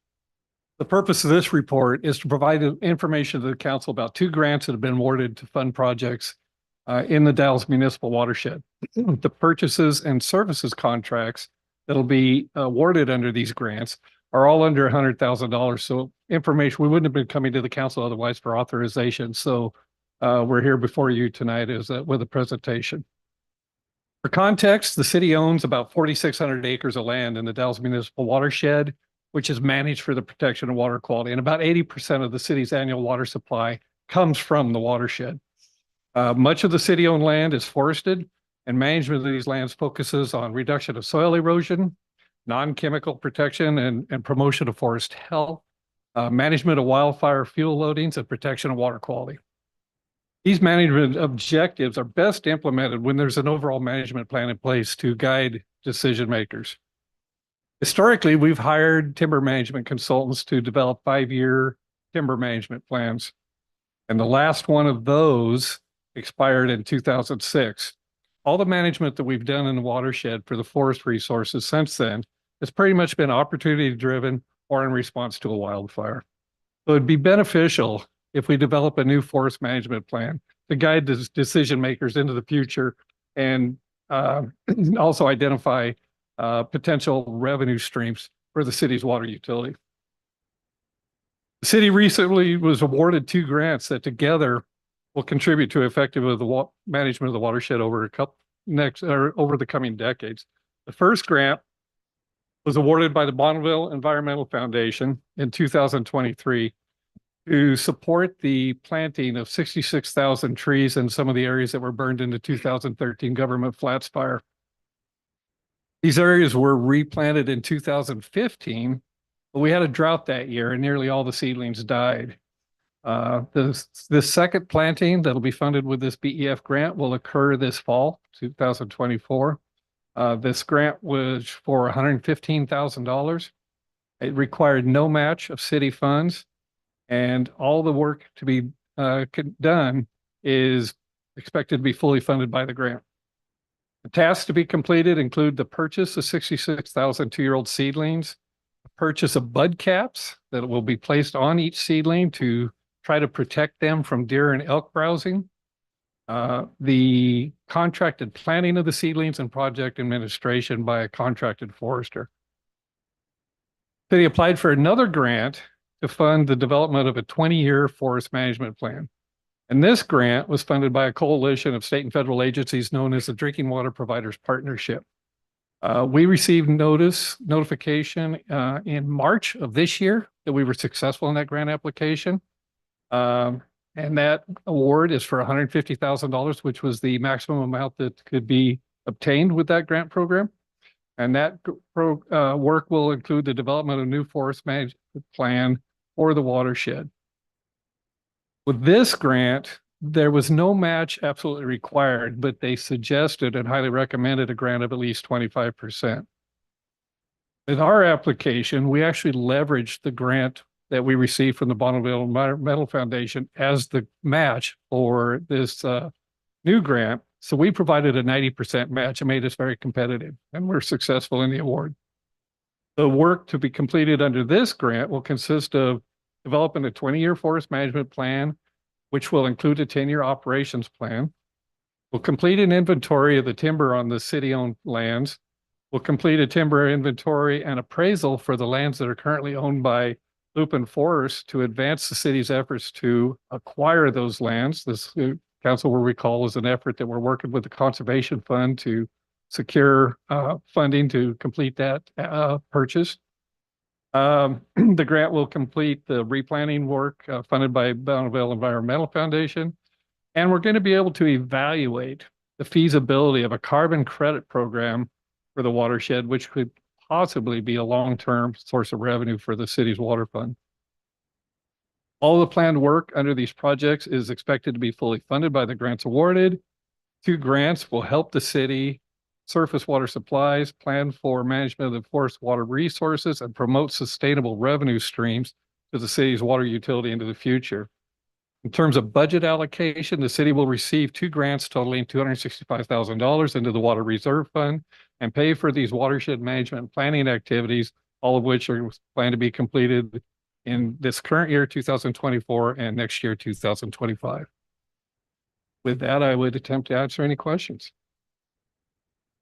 The purpose of this report is to provide information to the council about 2 grants that have been awarded to fund projects in the Dalles municipal watershed. The purchases and services contracts that'll be awarded under these grants are all under $100,000. So information, we wouldn't have been coming to the council otherwise for authorization. So we're here before you tonight with a presentation. For context, the city owns about 4,600 acres of land in the Dalles municipal watershed, which is managed for the protection of water quality. And about 80% of the city's annual water supply comes from the watershed. Much of the city-owned land is forested, and management of these lands focuses on reduction of soil erosion, non-chemical protection and promotion of forest health, management of wildfire fuel loadings, and protection of water quality. These management objectives are best implemented when there's an overall management plan in place to guide decision makers. Historically, we've hired timber management consultants to develop 5-year timber management plans. And the last one of those expired in 2006. All the management that we've done in the watershed for the forest resources since then has pretty much been opportunity driven or in response to a wildfire. So it'd be beneficial if we develop a new forest management plan to guide the decision makers into the future and also identify potential revenue streams for the city's water utility. The city recently was awarded 2 grants that together will contribute to effective of the management of the watershed over over the coming decades. The first grant was awarded by the Bonneville Environmental Foundation in 2023 to support the planting of 66,000 trees in some of the areas that were burned in the 2013 government flats fire. These areas were replanted in 2015, but we had a drought that year and nearly all the seedlings died. The second planting that'll be funded with this BEF grant will occur this fall, 2024. This grant was for $115,000. It required no match of city funds, and all the work to be done is expected to be fully funded by the grant. The tasks to be completed include the purchase of 66,000 2-year-old seedlings, purchase of bud caps that will be placed on each seedling to try to protect them from deer and elk browsing, the contracted planting of the seedlings and project administration by a contracted forester. City applied for another grant to fund the development of a 20-year forest management plan. And this grant was funded by a coalition of state and federal agencies known as the Drinking Water Providers Partnership. We received notification in March of this year that we were successful in that grant application. And that award is for $150,000, which was the maximum amount that could be obtained with that grant program. And that work will include the development of new forest management plan for the watershed. With this grant, there was no match absolutely required, but they suggested and highly recommended a grant of at least 25%. In our application, we actually leveraged the grant that we received from the Bonneville Environmental Foundation as the match for this new grant. So we provided a 90% match and made us very competitive, and we're successful in the award. The work to be completed under this grant will consist of developing a 20-year forest management plan, which will include a 10-year operations plan. We'll complete an inventory of the timber on the city-owned lands. We'll complete a timber inventory and appraisal for the lands that are currently owned by Lupin Forest to advance the city's efforts to acquire those lands. This council will recall is an effort that we're working with the Conservation Fund to secure funding to complete that purchase. The grant will complete the replanting work funded by Bonneville Environmental Foundation. And we're going to be able to evaluate the feasibility of a carbon credit program for the watershed, which could possibly be a long-term source of revenue for the city's water fund. All the planned work under these projects is expected to be fully funded by the grants awarded. 2 grants will help the city surface water supplies, plan for management of the forest water resources, and promote sustainable revenue streams to the city's water utility into the future. In terms of budget allocation, the city will receive 2 grants totaling $265,000 into the Water Reserve Fund and pay for these watershed management and planning activities, all of which are planned to be completed in this current year, 2024, and next year, 2025. With that, I would attempt to answer any questions.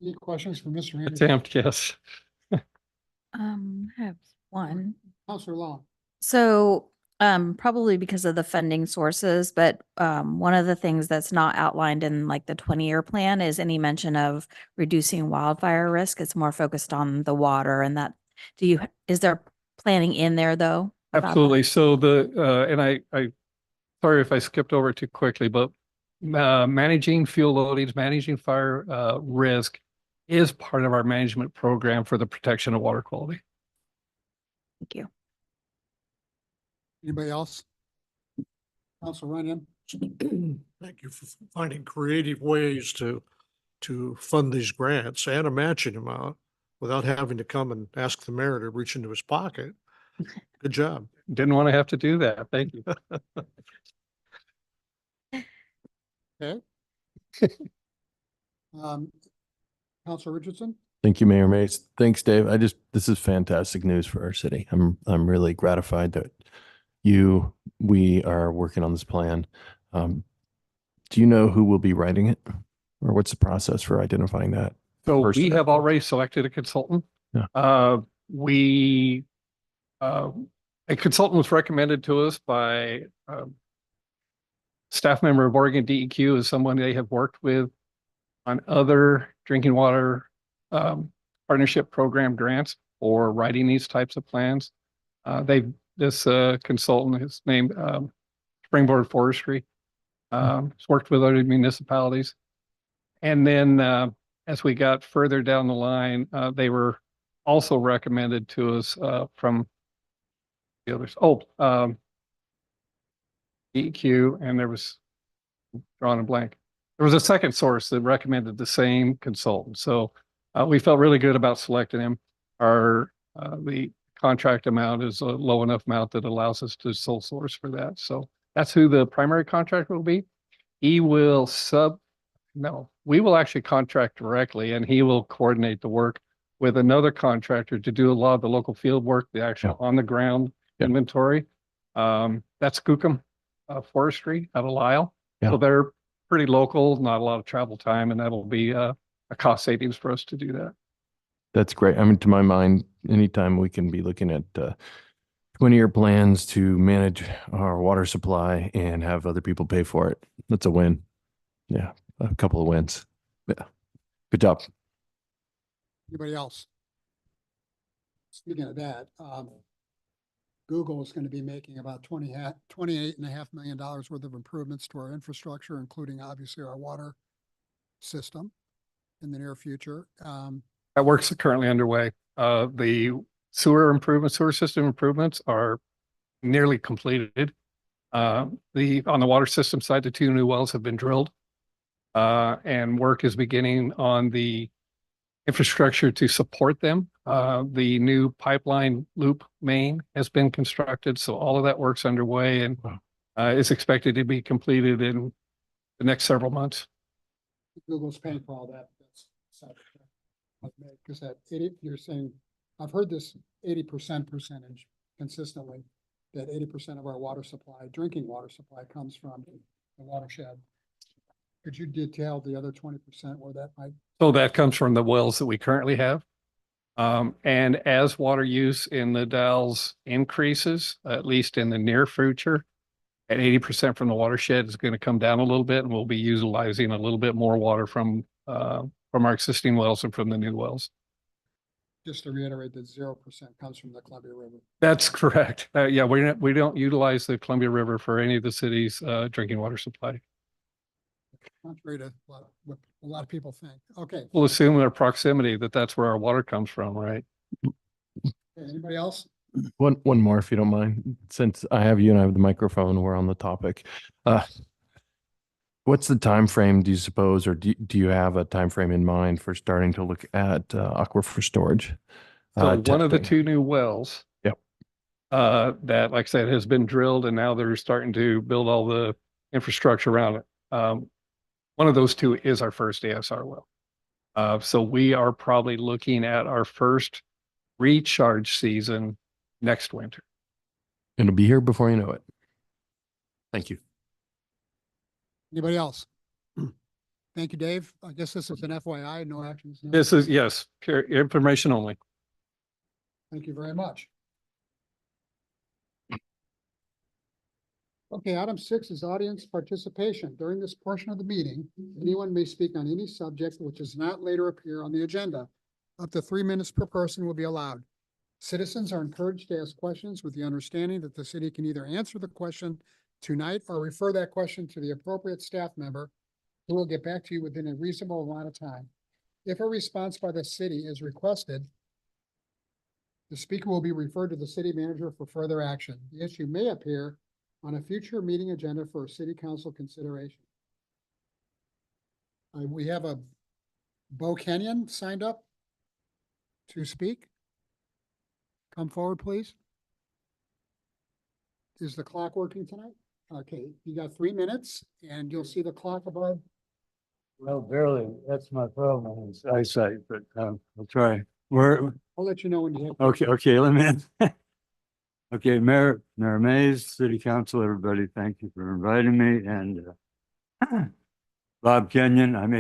Any questions for Mr. Anderson? Attempt, yes. I have one. Counselor Long. So, probably because of the funding sources, but one of the things that's not outlined in like the 20-year plan is any mention of reducing wildfire risk. It's more focused on the water and that. Is there planning in there though? about that? Absolutely. So and I sorry if I skipped over it too quickly, but managing fuel loadings, managing fire risk is part of our management program for the protection of water quality. Thank you. Anybody else? Counselor Runyon. Thank you for finding creative ways to fund these grants and a matching amount without having to come and ask the mayor to reach into his pocket. Good job. Didn't want to have to do that. Thank you. Okay. Counselor Richardson. Thank you, Mayor Mays. Thanks, Dave. This is fantastic news for our city. I'm really gratified that we are working on this plan. Do you know who will be writing it, or what's the process for identifying that? So person? we have already selected a consultant. Yeah. A consultant was recommended to us by staff member of Oregon DEQ is someone they have worked with on other drinking water partnership program grants for writing these types of plans. This consultant is named Springboard Forestry. He's worked with other municipalities. And then as we got further down the line, they were also recommended to us from the others. DEQ, and there was drawn a blank. There was a second source that recommended the same consultant. So we felt really good about selecting him. The contract amount is a low enough amount that allows us to sole source for that. So that's who the primary contractor will be. We will actually contract directly, and he will coordinate the work with another contractor to do a lot of the local field work, the actual on the ground inventory. That's Skookum Forestry out of Lyle. Yeah. So they're pretty local, not a lot of travel time, and that'll be a cost savings for us to do that. That's great. I mean, to my mind, anytime we can be looking at 20-year plans to manage our water supply and have other people pay for it. That's a win. Yeah, a couple of wins. Yeah, good job. Anybody else? Speaking of that, Google is going to be making about $28.5 million worth of improvements to our infrastructure, including obviously our water system in the near future. That work's currently underway. The sewer system improvements are nearly completed. On the water system side, the 2 new wells have been drilled. And work is beginning on the infrastructure to support them. The new pipeline loop main has been constructed, so all of that work's underway and is expected to be completed in the next several months. Google's paying for all that. Because that 80, you're saying, I've heard this 80% percentage consistently, that 80% of our water supply, drinking water supply, comes from the watershed. Could you detail the other 20% where that might? So that comes from the wells that we currently have. And as water use in the Dalles increases, at least in the near future, at 80% from the watershed is going to come down a little bit, and we'll be utilizing a little bit more water from our existing wells and from the new wells. Just to reiterate that 0% comes from the Columbia River. That's correct. Yeah, we don't utilize the Columbia River for any of the city's drinking water supply. Contrary to what a lot of people think. Okay. We'll assume their proximity that's where our water comes from, right? Anybody else? One more, if you don't mind. Since I have you and I have the microphone, we're on the topic. What's the time frame, do you suppose, or do you have a time frame in mind for starting to look at aquifer storage? So one of the testing? 2 new wells. Yep. That, like I said, has been drilled, and now they're starting to build all the infrastructure around it. One of those 2 is our first ASR well. So we are probably looking at our first recharge season next winter. It'll be here before you know it. Thank you. Anybody else? Thank you, Dave. I guess this is an FYI, no actions. This is, yes, pure information only. Thank you very much. Okay, item 6 is audience participation. During this portion of the meeting, anyone may speak on any subject which does not later appear on the agenda. Up to 3 minutes per person will be allowed. Citizens are encouraged to ask questions with the understanding that the city can either answer the question tonight or refer that question to the appropriate staff member who will get back to you within a reasonable amount of time. If a response by the city is requested, the speaker will be referred to the city manager for further action. The issue may appear on a future meeting agenda for city council consideration. We have a Bo Kenyon signed up to speak. Come forward, please. Is the clock working tonight? Okay, you got 3 minutes and you'll see the clock above. Well, barely. That's my problem. Is eyesight, but I'll try. I'll let you know when you have. Okay, let me. Okay, Mayor Mays, City Council, everybody, thank you for inviting me. And Bob Kenyon, I've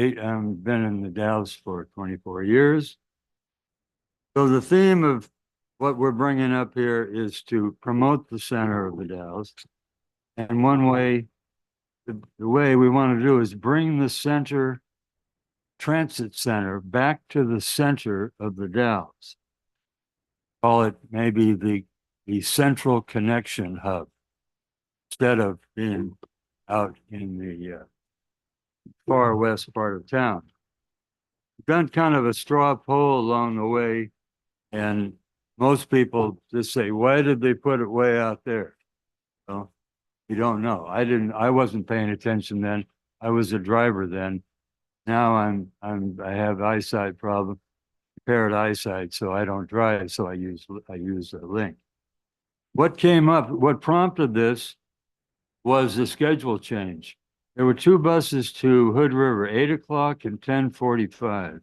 been in the Dalles for 24 years. So the theme of what we're bringing up here is to promote the center of the Dalles. And one way, the way we want to do is bring the center transit center back to the center of the Dalles. Call it maybe the central connection hub instead of being out in the far west part of town. We've done kind of a straw poll along the way, and most people just say, why did they put it way out there? Well, you don't know. I wasn't paying attention then. I was a driver then. Now I have eyesight problem, impaired eyesight, so I don't drive, so I use a link. What came up, what prompted this was the schedule change. There were 2 buses to Hood River, 8 o'clock and 10:45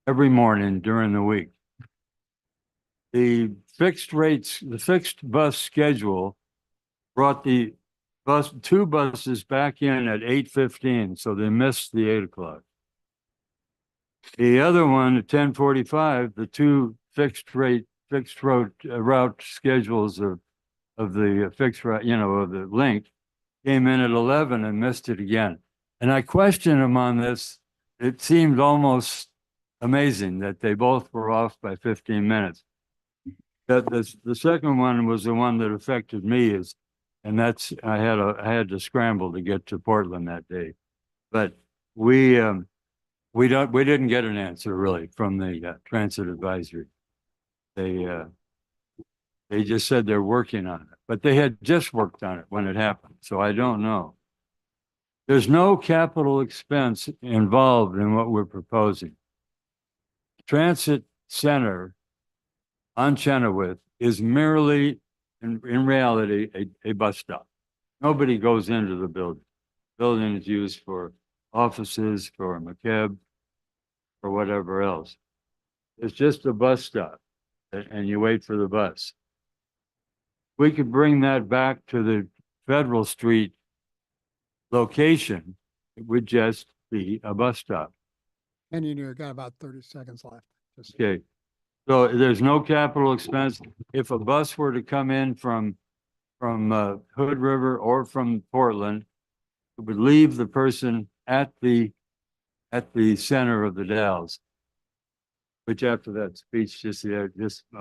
every morning during the week. The fixed bus schedule brought the 2 buses back in at 8:15, so they missed the 8 o'clock. The other one at 10:45, the 2 fixed route schedules of of the fixed route, of the link, came in at 11 and missed it again. And I questioned him on this. It seemed almost amazing that they both were off by 15 minutes. The second one was the one that affected me and that's, I had to scramble to get to Portland that day. But we didn't get an answer really from the transit advisory. They just said they're working on it, but they had just worked on it when it happened. So I don't know. There's no capital expense involved in what we're proposing. Transit center on Chenoweth is merely, in reality, a bus stop. Nobody goes into the building. Building is used for offices, for McCabe, or whatever else. It's just a bus stop, and you wait for the bus. We could bring that back to the Federal Street location. It would just be a bus stop. And you got about 30 seconds left. Okay. So there's no capital expense. If a bus were to come in from Hood River or from Portland, it would leave the person at the center of the Dalles. Which after that speech just a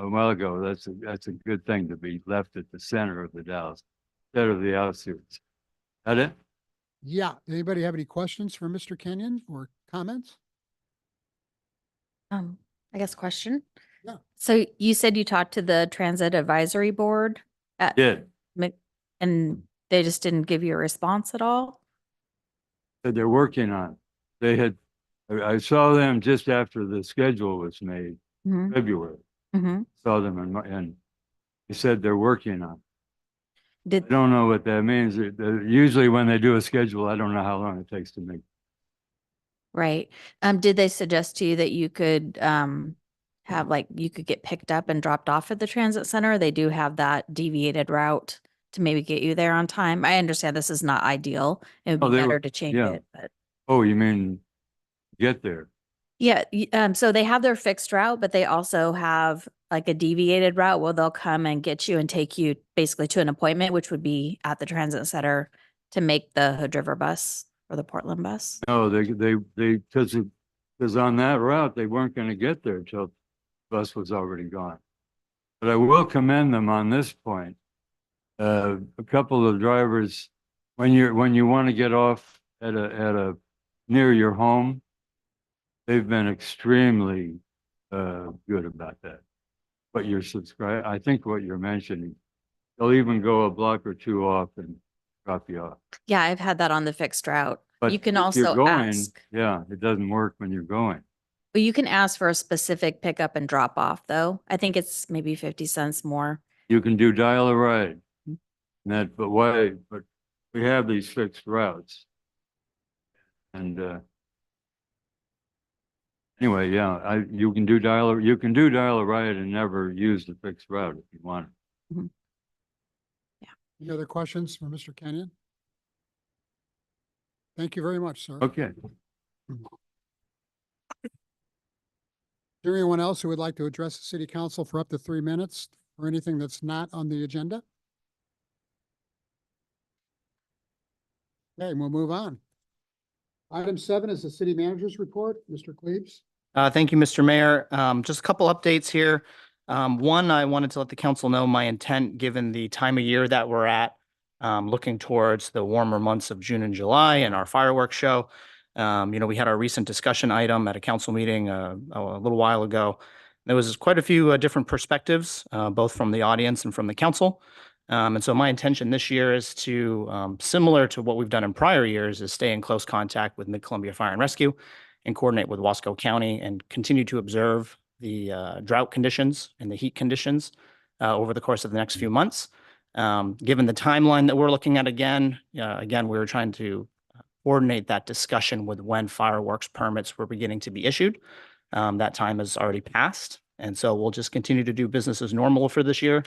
while ago, that's a good thing to be left at the center of the Dalles instead of the outskirts. That it? Yeah. Anybody have any questions for Mr. Kenyon or comments? I guess question. Yeah. So you said you talked to the Transit Advisory Board Did. and they just didn't give you a response at all? That they're working on. I saw them just after the schedule was made, Mhm. February. Mm-hmm. Saw them and they said they're working on. I Did, don't know what that means. Usually when they do a schedule, I don't know how long it takes to make. right. Did they suggest to you that you could have you could get picked up and dropped off at the transit center? They do have that deviated route to maybe get you there on time. I understand this is not ideal. It would Oh, be they were- better to change yeah. it, but Oh, you mean get there? yeah. So they have their fixed route, but they also have like a deviated route where they'll come and get you and take you basically to an appointment, which would be at the transit center to make the Hood River bus or the Portland bus. No, because on that route, they weren't going to get there till the bus was already gone. But I will commend them on this point. A couple of drivers, when you want to get off at a near your home, they've been extremely good about that. But I think what you're mentioning, they'll even go a block or two off and drop you off. Yeah, I've had that on the fixed route. But You can if you're also going, ask. yeah, it doesn't work when you're going. But you can ask for a specific pickup and drop off though. I think it's maybe 50 cents more. You can do dial a ride. But we have these fixed routes. And anyway, yeah, you can do dial a ride and never use the fixed route if you want. Any other questions for Mr. Kenyon? Thank you very much, sir. Okay. Is there anyone else who would like to address the city council for up to 3 minutes or anything that's not on the agenda? Okay, we'll move on. Item 7 is the city manager's report. Mr. Cleaves. Thank you, Mr. Mayor. Just a couple updates here. One, I wanted to let the council know my intent, given the time of year that we're at, looking towards the warmer months of June and July and our fireworks show. We had our recent discussion item at a council meeting a little while ago. There was quite a few different perspectives, both from the audience and from the council. And so my intention this year is to, similar to what we've done in prior years, is stay in close contact with Mid-Columbia Fire and Rescue and coordinate with Wasco County and continue to observe the drought conditions and the heat conditions over the course of the next few months. Given the timeline that we're looking at again, we were trying to coordinate that discussion with when fireworks permits were beginning to be issued. That time has already passed. And so we'll just continue to do business as normal for this year.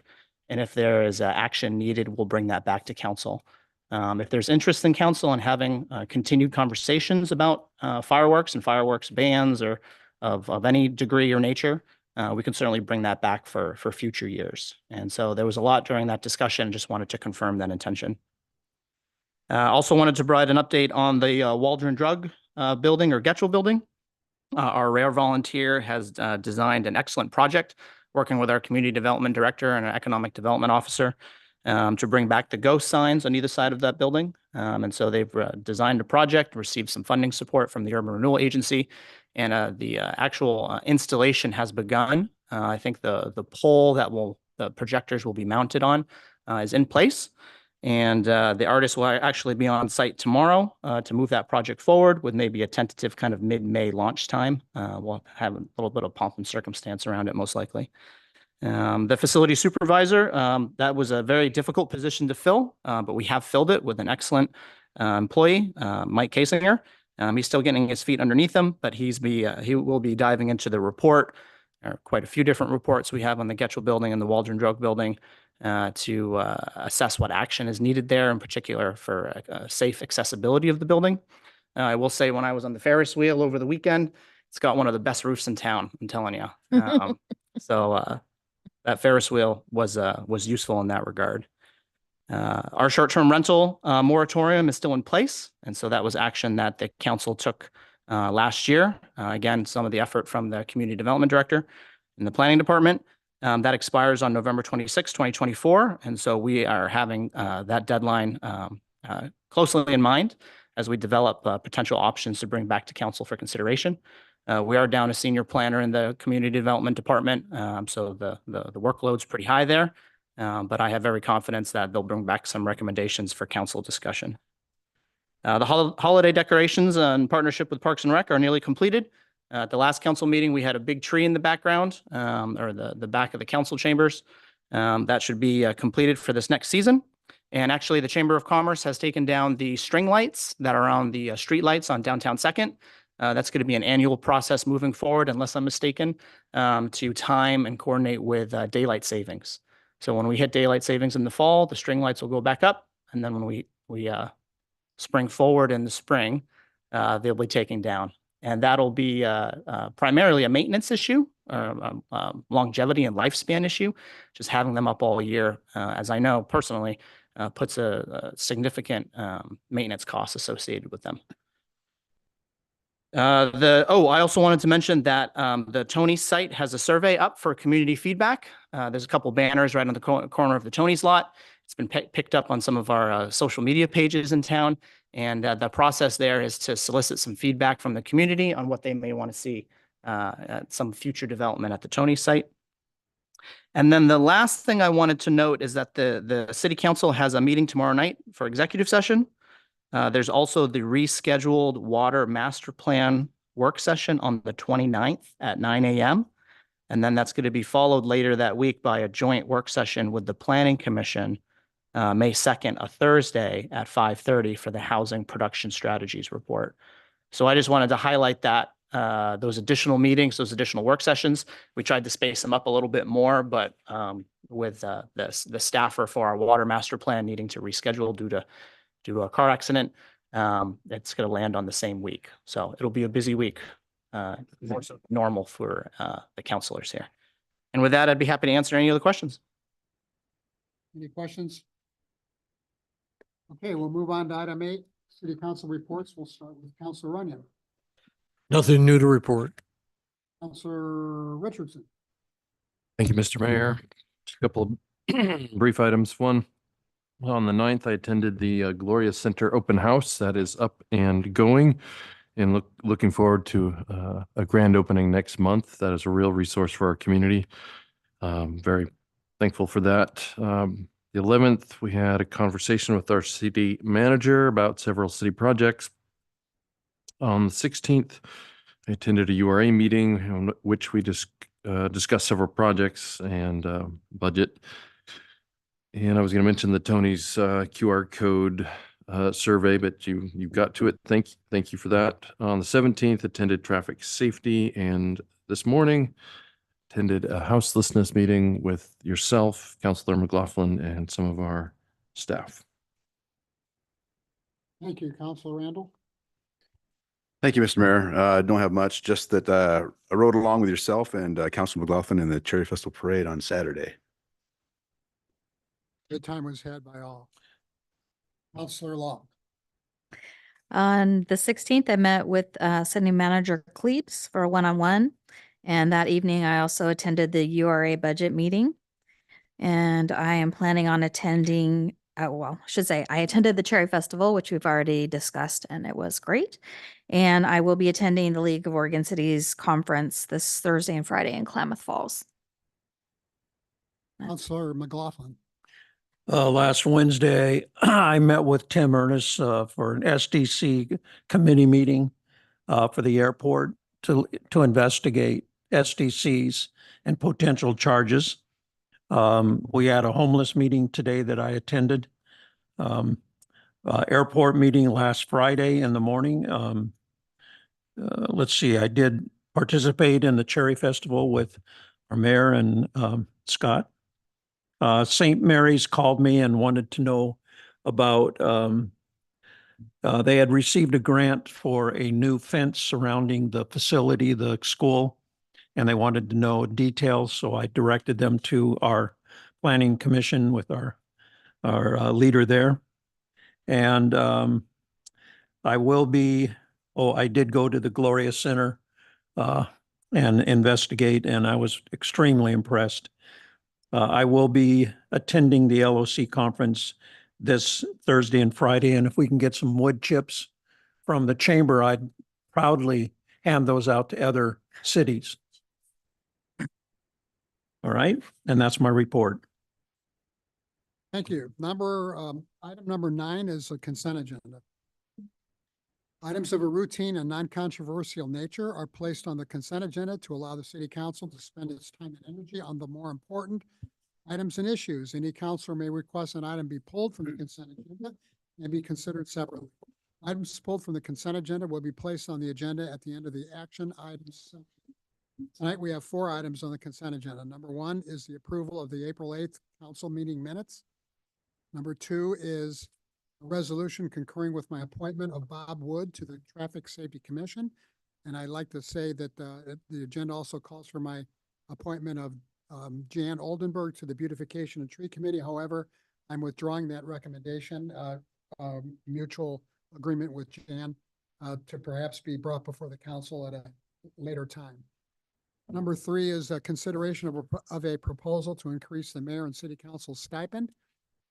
And if there is action needed, we'll bring that back to council. If there's interest in council in having continued conversations about fireworks and fireworks bans or of any degree or nature, we can certainly bring that back for future years. And so there was a lot during that discussion. Just wanted to confirm that intention. Also wanted to provide an update on the Waldron Drug building or Getchell building. Our rare volunteer has designed an excellent project working with our community development director and an economic development officer to bring back the ghost signs on either side of that building. And so they've designed a project, received some funding support from the Urban Renewal Agency, and the actual installation has begun. I think the pole that the projectors will be mounted on is in place. And the artist will actually be on site tomorrow to move that project forward with maybe a tentative kind of mid-May launch time. We'll have a little bit of pomp and circumstance around it, most likely. The facility supervisor, that was a very difficult position to fill, but we have filled it with an excellent employee, Mike Kasinger. He's still getting his feet underneath him, but he will be diving into the report, or quite a few different reports we have on the Getchell building and the Waldron Drug building, to assess what action is needed there, in particular for safe accessibility of the building. I will say, when I was on the Ferris wheel over the weekend, it's got one of the best roofs in town, I'm telling you. So that Ferris wheel was useful in that regard. Our short-term rental moratorium is still in place, and so that was action that the council took last year. Again, some of the effort from the community development director in the planning department. That expires on November 26, 2024. And so we are having that deadline closely in mind as we develop potential options to bring back to council for consideration. We are down a senior planner in the community development department. So the workload's pretty high there. But I have every confidence that they'll bring back some recommendations for council discussion. The holiday decorations in partnership with Parks and Rec are nearly completed. At the last council meeting, we had a big tree in the background, or the back of the council chambers. That should be completed for this next season. And actually, the Chamber of Commerce has taken down the string lights that are on the street lights on downtown Second. That's going to be an annual process moving forward, unless I'm mistaken, to time and coordinate with daylight savings. So when we hit daylight savings in the fall, the string lights will go back up. And then when we spring forward in the spring, they'll be taken down. And that'll be primarily a maintenance issue, longevity and lifespan issue. Just having them up all year, as I know personally, puts a significant maintenance cost associated with them. I also wanted to mention that the Tony's site has a survey up for community feedback. There's a couple banners right on the corner of the Tony's lot. It's been picked up on some of our social media pages in town. And the process there is to solicit some feedback from the community on what they may want to see at some future development at the Tony's site. And then the last thing I wanted to note is that the city council has a meeting tomorrow night for executive session. There's also the rescheduled water master plan work session on the 29th at 9 a.m. And then that's going to be followed later that week by a joint work session with the Planning Commission, May 2nd, a Thursday at 5:30 for the Housing Production Strategies Report. So I just wanted to highlight that those additional meetings, those additional work sessions, we tried to space them up a little bit more, but with the staffer for our water master plan needing to reschedule due to a car accident, it's going to land on the same week. So it'll be a busy week, more so normal for the councilors here. And with that, I'd be happy to answer any other questions. Any questions? Okay, we'll move on to item 8, city council reports. We'll start with Councilor Runyon. Nothing new to report. Councilor Richardson. Thank you, Mr. Mayor. Just a couple of brief items. One, on the 9th, I attended the Gloria Center open house that is up and going, and looking forward to a grand opening next month. That is a real resource for our community. Very thankful for that. The 11th, we had a conversation with our city manager about several city projects. On the 16th, I attended a URA meeting in which we discussed several projects and budget. And I was going to mention the Tony's QR code survey, but you got to it. Thank you for that. On the 17th, attended traffic safety, and this morning attended a houselessness meeting with yourself, Councilor McLaughlin, and some of our staff. Thank you, Councilor Randall. Thank you, Mr. Mayor. I don't have much, just that I rode along with yourself and Councilman McLaughlin in the Cherry Festival Parade on Saturday. Good time was had by all. Counselor Long. On the 16th, I met with City Manager Cleaves for a one-on-one. And that evening, I also attended the URA budget meeting. And I am planning on attending, I should say, I attended the Cherry Festival, which we've already discussed, and it was great. And I will be attending the League of Oregon Cities Conference this Thursday and Friday in Klamath Falls. Counselor McLaughlin. Last Wednesday, I met with Tim Ernest for an SDC committee meeting for the airport to investigate SDCs and potential charges. We had a homeless meeting today that I attended. Airport meeting last Friday in the morning. Let's see, I did participate in the Cherry Festival with our mayor and Scott. St. Mary's called me and wanted to know about, they had received a grant for a new fence surrounding the facility, the school, and they wanted to know details. So I directed them to our planning commission with our leader there. And I did go to the Gloria Center and investigate, and I was extremely impressed. I will be attending the LOC conference this Thursday and Friday, and if we can get some wood chips from the chamber, I'd proudly hand those out to other cities. All right, and that's my report. Thank you. Item number 9 is a consent agenda. Items of a routine and non-controversial nature are placed on the consent agenda to allow the city council to spend its time and energy on the more important items and issues. Any councilor may request an item be pulled from the consent agenda and be considered separately. Items pulled from the consent agenda will be placed on the agenda at the end of the action items section. Tonight, we have 4 items on the consent agenda. Number 1 is the approval of the April 8th council meeting minutes. Number 2 is a resolution concurring with my appointment of Bob Wood to the Traffic Safety Commission. And I'd like to say that the agenda also calls for my appointment of Jan Oldenburg to the Beautification and Tree Committee. However, I'm withdrawing that recommendation, mutual agreement with Jan, to perhaps be brought before the council at a later time. Number 3 is a consideration of a proposal to increase the mayor and city council stipend.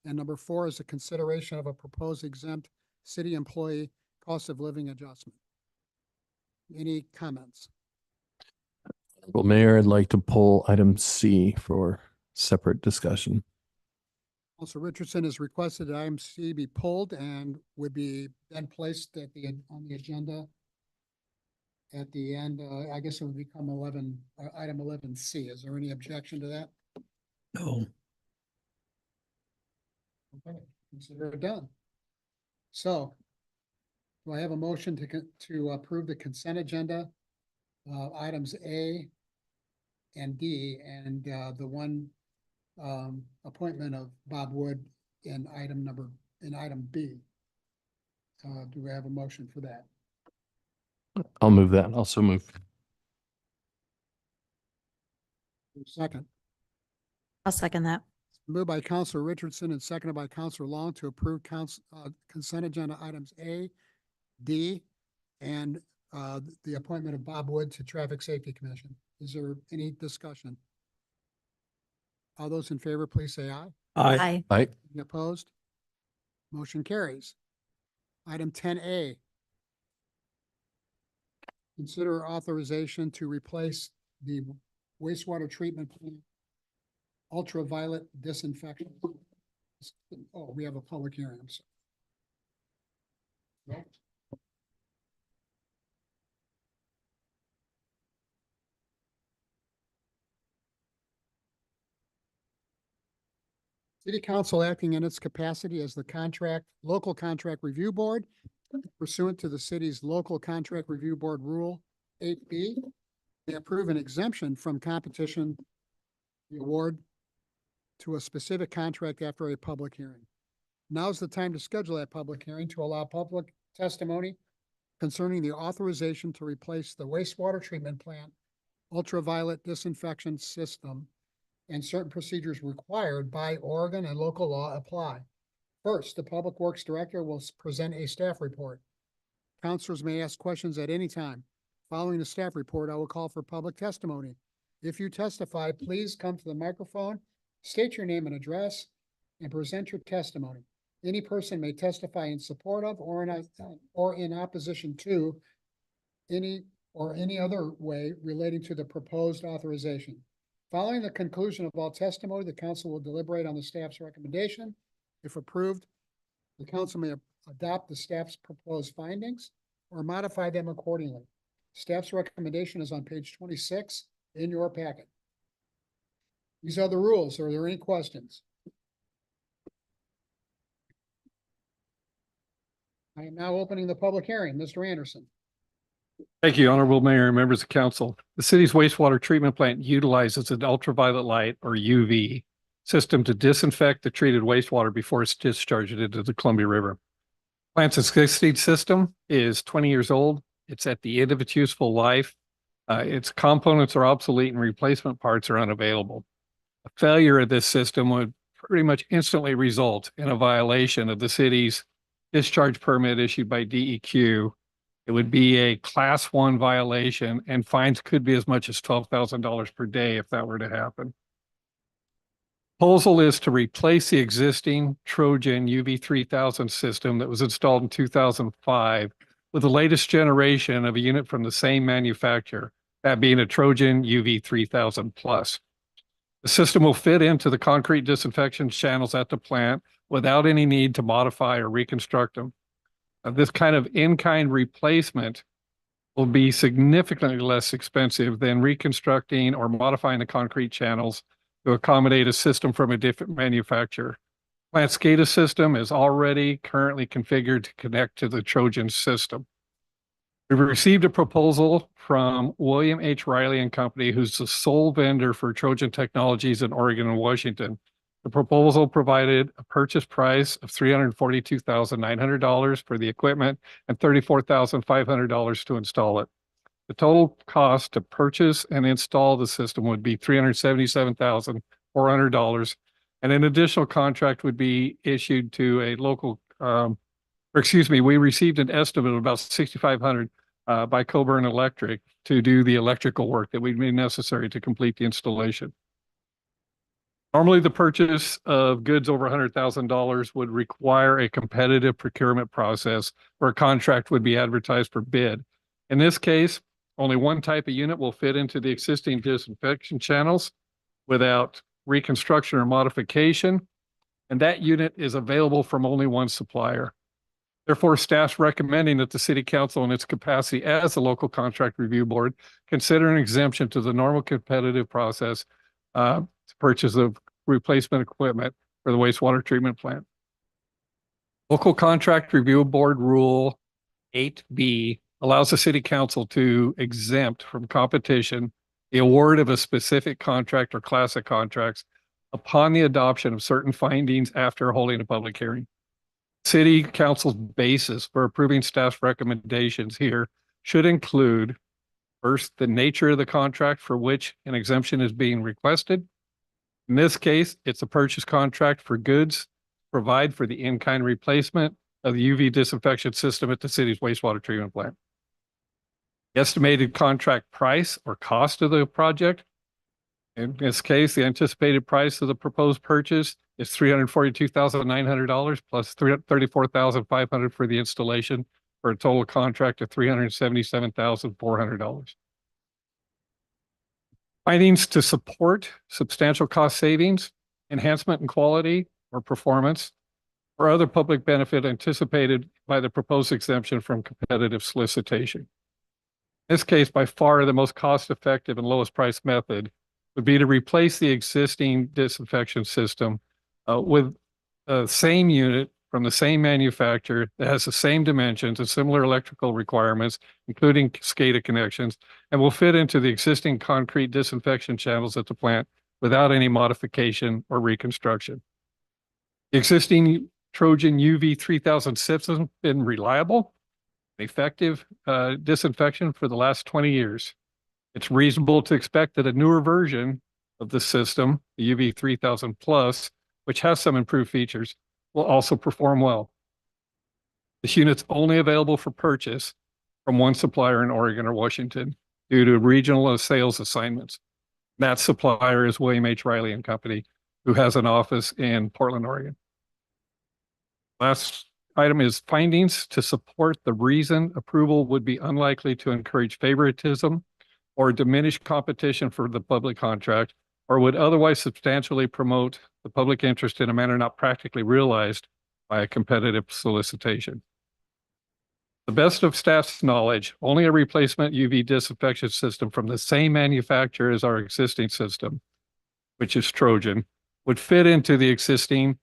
And number 4 is a consideration of a proposed exempt city employee cost of living adjustment. Any comments? Well, Mayor, I'd like to pull item C for separate discussion. Councilor Richardson has requested that item C be pulled and would be then placed on the agenda at the end. I guess it would become item 11C. Is there any objection to that? No. Okay, consider it done. So, do I have a motion to approve the consent agenda, items A and D, and the one appointment of Bob Wood in item B? Do we have a motion for that? I'll move that. Also move. Second. I'll second that. Moved by Councilor Richardson and seconded by Councilor Long to approve consent agenda items A, D, and the appointment of Bob Wood to Traffic Safety Commission. Is there any discussion? All those in favor, please say aye. Aye. Aye. Any opposed? Motion carries. Item 10A. Consider authorization to replace the wastewater treatment plant ultraviolet disinfection. Oh, we have a public hearing. I'm sorry. City Council acting in its capacity as the local contract review board pursuant to the city's local contract review board rule 8B, they approve an exemption from competition, the award to a specific contract after a public hearing. Now's the time to schedule that public hearing to allow public testimony concerning the authorization to replace the wastewater treatment plant ultraviolet disinfection system and certain procedures required by Oregon and local law apply. First, the Public Works Director will present a staff report. Councilors may ask questions at any time. Following the staff report, I will call for public testimony. If you testify, please come to the microphone, state your name and address, and present your testimony. Any person may testify in support of or in opposition to any other way relating to the proposed authorization. Following the conclusion of all testimony, the council will deliberate on the staff's recommendation. If approved, the council may adopt the staff's proposed findings or modify them accordingly. Staff's recommendation is on page 26 in your packet. These are the rules. Are there any questions? I am now opening the public hearing. Mr. Anderson. Thank you, Honorable Mayor and members of council. The city's wastewater treatment plant utilizes an ultraviolet light, or UV, system to disinfect the treated wastewater before it's discharged into the Columbia River. Plant's existing system is 20 years old. It's at the end of its useful life. Its components are obsolete and replacement parts are unavailable. A failure of this system would pretty much instantly result in a violation of the city's discharge permit issued by DEQ. It would be a Class 1 violation, and fines could be as much as $12,000 per day if that were to happen. Proposal is to replace the existing Trojan UV3000 system that was installed in 2005 with the latest generation of a unit from the same manufacturer, that being a Trojan UV3000 Plus. The system will fit into the concrete disinfection channels at the plant without any need to modify or reconstruct them. This kind of in-kind replacement will be significantly less expensive than reconstructing or modifying the concrete channels to accommodate a system from a different manufacturer. Plant SCADA system is already currently configured to connect to the Trojan system. We've received a proposal from William H. Riley and Company, who's the sole vendor for Trojan Technologies in Oregon and Washington. The proposal provided a purchase price of $342,900 for the equipment and $34,500 to install it. The total cost to purchase and install the system would be $377,400, and an additional contract would be issued to a local, we received an estimate of about $6,500 by Coburn Electric to do the electrical work that would be necessary to complete the installation. Normally, the purchase of goods over $100,000 would require a competitive procurement process where a contract would be advertised for bid. In this case, only one type of unit will fit into the existing disinfection channels without reconstruction or modification, and that unit is available from only one supplier. Therefore, staff's recommending that the City Council, in its capacity as a local contract review board, consider an exemption to the normal competitive process to purchase of replacement equipment for the wastewater treatment plant. Local Contract Review Board Rule 8B allows the City Council to exempt from competition the award of a specific contract or class of contracts upon the adoption of certain findings after holding a public hearing. City Council's basis for approving staff's recommendations here should include, first, the nature of the contract for which an exemption is being requested. In this case, it's a purchase contract for goods provide for the in-kind replacement of the UV disinfection system at the city's wastewater treatment plant. The estimated contract price or cost of the project. In this case, the anticipated price of the proposed purchase is $342,900 plus $34,500 for the installation, for a total contract of $377,400. Findings to support substantial cost savings, enhancement in quality or performance, or other public benefit anticipated by the proposed exemption from competitive solicitation. In this case, by far the most cost-effective and lowest price method would be to replace the existing disinfection system with the same unit from the same manufacturer that has the same dimensions and similar electrical requirements, including SCADA connections, and will fit into the existing concrete disinfection channels at the plant without any modification or reconstruction. The existing Trojan UV3000 system has been reliable effective disinfection for the last 20 years. It's reasonable to expect that a newer version of the system, the UV 3000 Plus, which has some improved features, will also perform well. This unit's only available for purchase from one supplier in Oregon or Washington due to regional sales assignments. That supplier is William H. Riley and Company, who has an office in Portland, Oregon. Last item is findings to support the reason approval would be unlikely to encourage favoritism or diminish competition for the public contract, or would otherwise substantially promote the public interest in a manner not practically realized by a competitive solicitation. The best of staff's knowledge, only a replacement UV disinfection system from the same manufacturer as our existing system, which is Trojan, would fit into the existing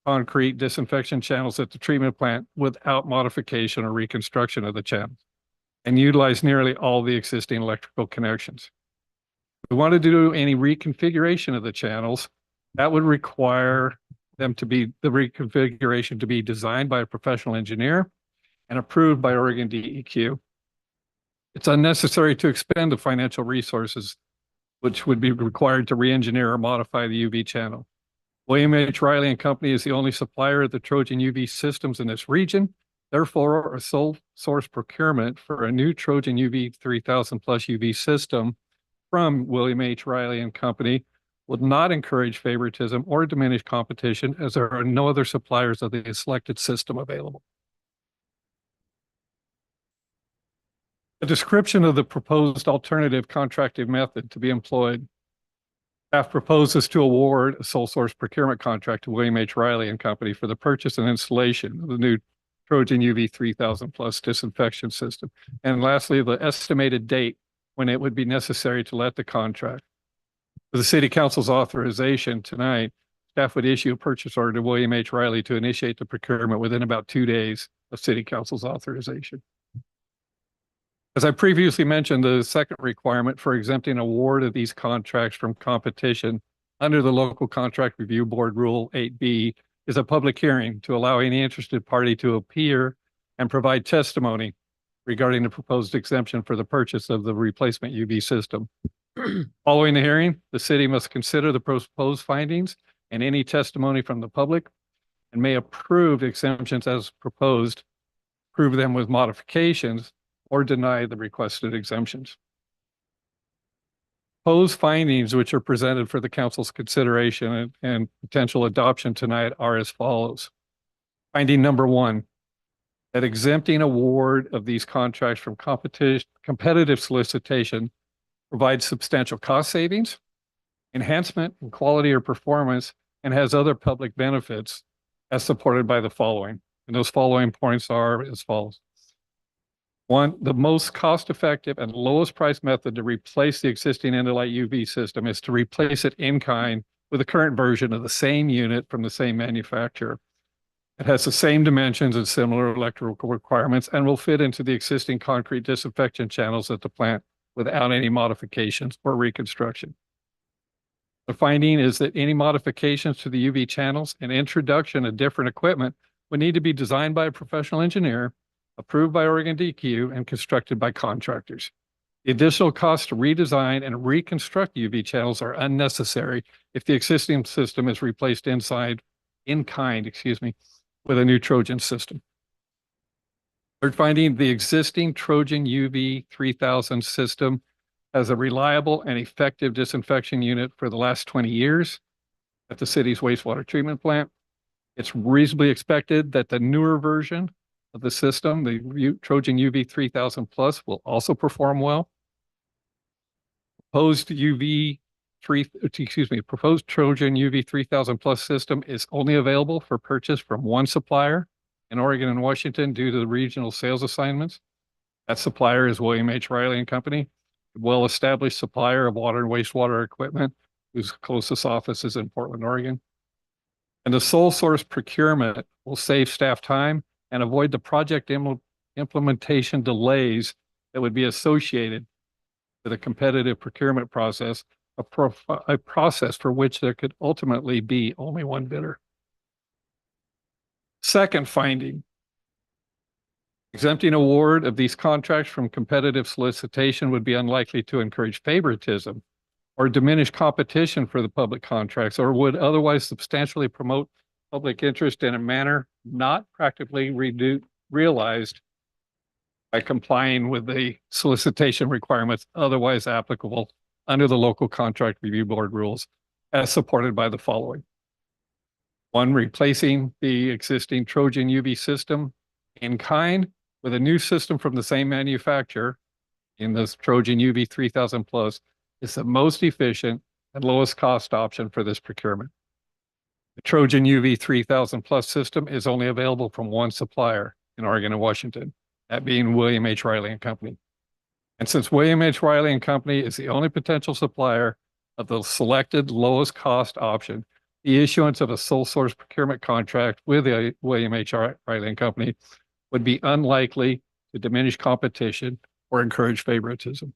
concrete disinfection channels at the treatment plant without modification or reconstruction of the channels, and utilize nearly all the existing electrical connections. If we wanted to do any reconfiguration of the channels, that would require the reconfiguration to be designed by a professional engineer and approved by Oregon DEQ. It's unnecessary to expend the financial resources which would be required to re-engineer or modify the UV channel. William H. Riley and Company is the only supplier of the Trojan UV systems in this region. Therefore, a sole source procurement for a new Trojan UV 3000 plus UV system from William H. Riley and Company would not encourage favoritism or diminish competition, as there are no other suppliers of the selected system available. A description of the proposed alternative contracting method to be employed. Staff proposes to award a sole source procurement contract to William H. Riley and Company for the purchase and installation of the new Trojan UV 3000 plus disinfection system. And lastly, the estimated date when it would be necessary to let the contract. With the City Council's authorization tonight, staff would issue a purchase order to William H. Riley to initiate the procurement within about 2 days of City Council's authorization. As I previously mentioned, the second requirement for exempting award of these contracts from competition under the Local Contract Review Board Rule 8B is a public hearing to allow any interested party to appear and provide testimony regarding the proposed exemption for the purchase of the replacement UV system. Following the hearing, the city must consider the proposed findings and any testimony from the public and may approve exemptions as proposed, approve them with modifications, or deny the requested exemptions. Proposed findings which are presented for the council's consideration and potential adoption tonight are as follows. Finding number 1, that exempting award of these contracts from competitive solicitation provides substantial cost savings, enhancement in quality or performance, and has other public benefits as supported by the following. And those following points are as follows. 1, the most cost-effective and lowest price method to replace the existing end-of-life UV system is to replace it in kind with the current version of the same unit from the same manufacturer. It has the same dimensions and similar electrical requirements and will fit into the existing concrete disinfection channels at the plant without any modifications or reconstruction. The finding is that any modifications to the UV channels and introduction of different equipment would need to be designed by a professional engineer, approved by Oregon DEQ, and constructed by contractors. The additional costs to redesign and reconstruct UV channels are unnecessary if the existing system is replaced in kind, with a new Trojan system. Third finding, the existing Trojan UV 3000 system has a reliable and effective disinfection unit for the last 20 years at the city's wastewater treatment plant. It's reasonably expected that the newer version of the system, the Trojan UV 3000 Plus, will also perform well. Proposed Trojan UV 3000 Plus system is only available for purchase from one supplier in Oregon and Washington due to the regional sales assignments. That supplier is William H. Riley and Company, a well-established supplier of water and wastewater equipment, whose closest office is in Portland, Oregon. And the sole source procurement will save staff time and avoid the project implementation delays that would be associated with a competitive procurement process, a process for which there could ultimately be only one bidder. Second finding, Exempting award of these contracts from competitive solicitation would be unlikely to encourage favoritism or diminish competition for the public contracts, or would otherwise substantially promote public interest in a manner not practically realized by complying with the solicitation requirements otherwise applicable under the local contract review board rules as supported by the following. One, replacing the existing Trojan UV system in kind with a new system from the same manufacturer in this Trojan UV 3000 Plus is the most efficient and lowest cost option for this procurement. The Trojan UV 3000 Plus system is only available from one supplier in Oregon and Washington, that being William H. Riley and Company. And since William H. Riley and Company is the only potential supplier of the selected lowest cost option, the issuance of a sole source procurement contract with the William H. Riley and Company would be unlikely to diminish competition or encourage favoritism.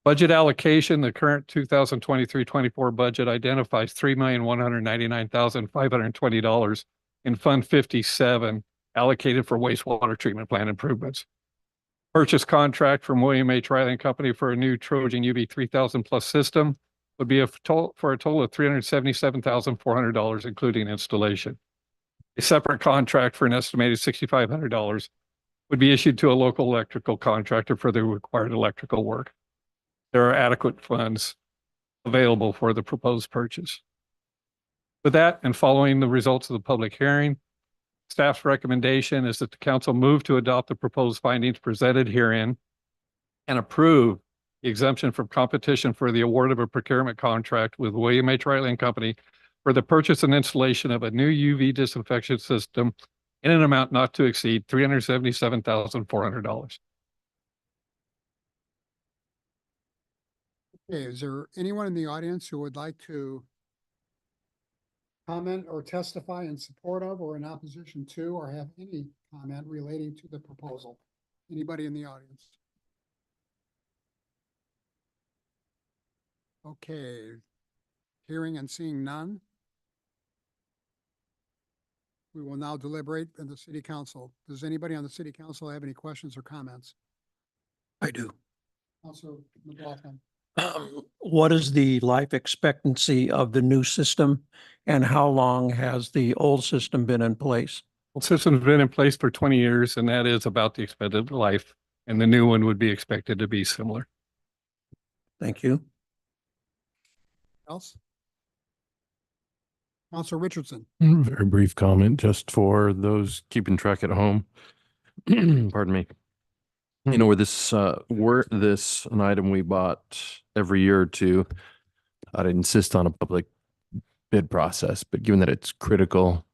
Budget allocation, the current 2023-24 budget identifies $3,199,520 in Fund 57 allocated for wastewater treatment plant improvements. Purchase contract from William H. Riley and Company for a new Trojan UV 3000 Plus system would be for a total of $377,400, including installation. A separate contract for an estimated $6,500 would be issued to a local electrical contractor for the required electrical work. There are adequate funds available for the proposed purchase. With that, and following the results of the public hearing, staff's recommendation is that the council move to adopt the proposed findings presented herein and approve the exemption from competition for the award of a procurement contract with William H. Riley and Company for the purchase and installation of a new UV disinfection system in an amount not to exceed $377,400. Okay, is there anyone in the audience who would like to comment or testify in support of or in opposition to, or have any comment relating to the proposal? Anybody in the audience? Okay, hearing and seeing none. We will now deliberate in the city council. Does anybody on the city council have any questions or comments? I do. Councilor McLaughlin. What is the life expectancy of the new system, and how long has the old system been in place? Well, system's been in place for 20 years, and that is about the expected life, and the new one would be expected to be similar. Thank you. Else? Councilor Richardson. Very brief comment just for those keeping track at home. Pardon me. You know, were this an item we bought every year or two, I'd insist on a public bid process, but given that it's critical,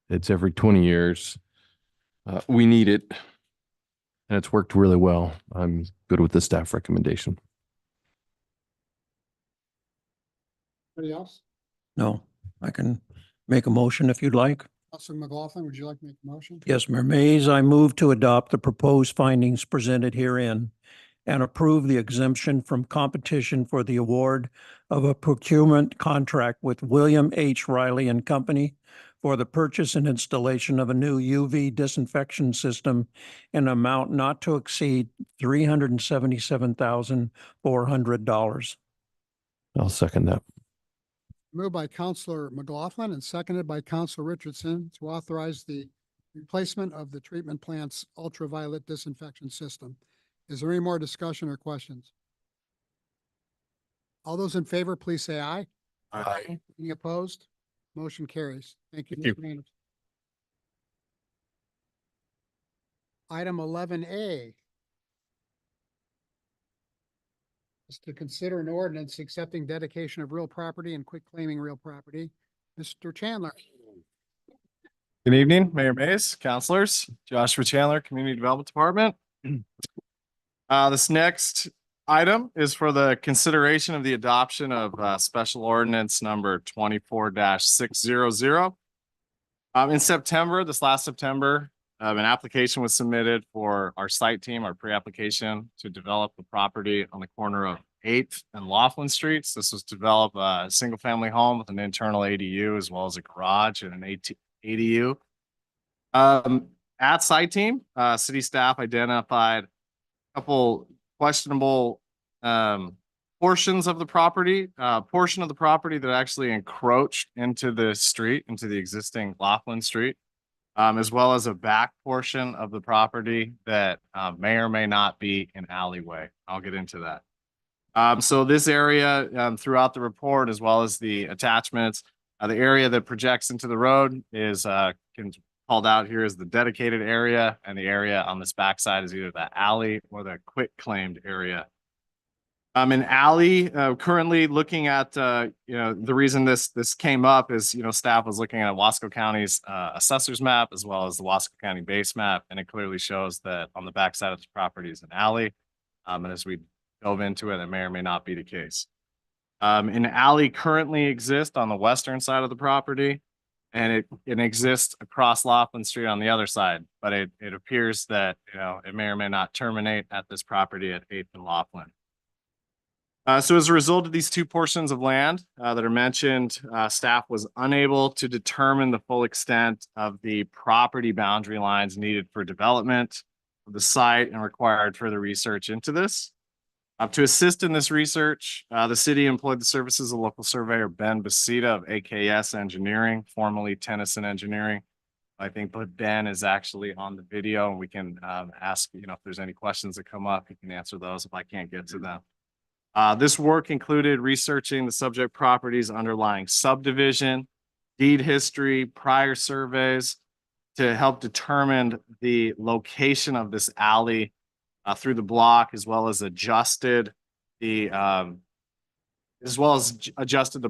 it's every 20 years, we need it, and it's worked really well. I'm good with the staff recommendation. Anybody else? No, I can make a motion if you'd like. Councilor McLaughlin, would you like to make a motion? Yes, Mayor Mays, I move to adopt the proposed findings presented herein and approve the exemption from competition for the award of a procurement contract with William H. Riley and Company for the purchase and installation of a new UV disinfection system in an amount not to exceed $377,400. I'll second that. Moved by Councilor McLaughlin and seconded by Councilor Richardson to authorize the replacement of the treatment plant's ultraviolet disinfection system. Is there any more discussion or questions? All those in favor, please say aye. Aye. Any opposed? Motion carries. Thank you. Thank Mr. Maynard. Item 11A is to consider an ordinance accepting dedication of real property and quit claiming real property. Mr. Chandler. Good evening, Mayor Mays, councilors, Joshua Chandler, Community Development Department. This next item is for the consideration of the adoption of special ordinance number 24-600. In September, this last September, an application was submitted for our site team, our pre-application to develop the property on the corner of 8th and Laughlin Streets. This was to develop a single family home with an internal ADU as well as a garage and an ADU. At site team, city staff identified a couple questionable portions of the property, portion of the property that actually encroached into the street, into the existing Laughlin Street, as well as a back portion of the property that may or may not be an alleyway. I'll get into that. So this area throughout the report, as well as the attachments, the area that projects into the road is called out here as the dedicated area, and the area on this backside is either the alley or the quit claimed area. An alley, currently looking at, the reason this came up is, staff was looking at Wasco County's assessor's map as well as the Wasco County base map, and it clearly shows that on the backside of this property is an alley. And as we delve into it, it may or may not be the case. An alley currently exists on the western side of the property, and it exists across Laughlin Street on the other side, but it appears that, it may or may not terminate at this property at 8th and Laughlin. So as a result of these two portions of land that are mentioned, staff was unable to determine the full extent of the property boundary lines needed for development of the site and required further research into this. To assist in this research, the city employed the services of local surveyor Ben Basita of AKS Engineering, formerly Tennyson Engineering. I think Ben is actually on the video, and we can ask, if there's any questions that come up, he can answer those if I can't get to them. This work included researching the subject property's underlying subdivision, deed history, prior surveys to help determine the location of this alley through the block, as well as adjusted the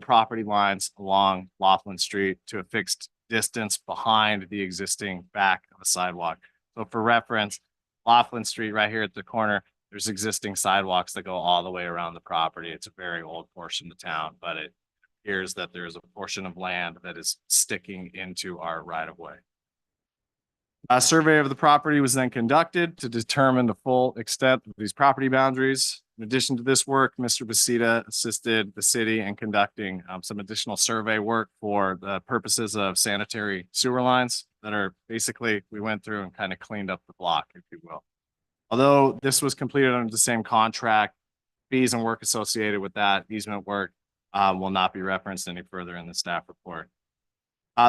property lines along Laughlin Street to a fixed distance behind the existing back of the sidewalk. So for reference, Laughlin Street right here at the corner, there's existing sidewalks that go all the way around the property. It's a very old portion of town, but it appears that there's a portion of land that is sticking into our right of way. A survey of the property was then conducted to determine the full extent of these property boundaries. In addition to this work, Mr. Basita assisted the city in conducting some additional survey work for the purposes of sanitary sewer lines that are basically, we went through and kind of cleaned up the block, if you will. Although this was completed under the same contract, fees and work associated with that easement work will not be referenced any further in the staff report.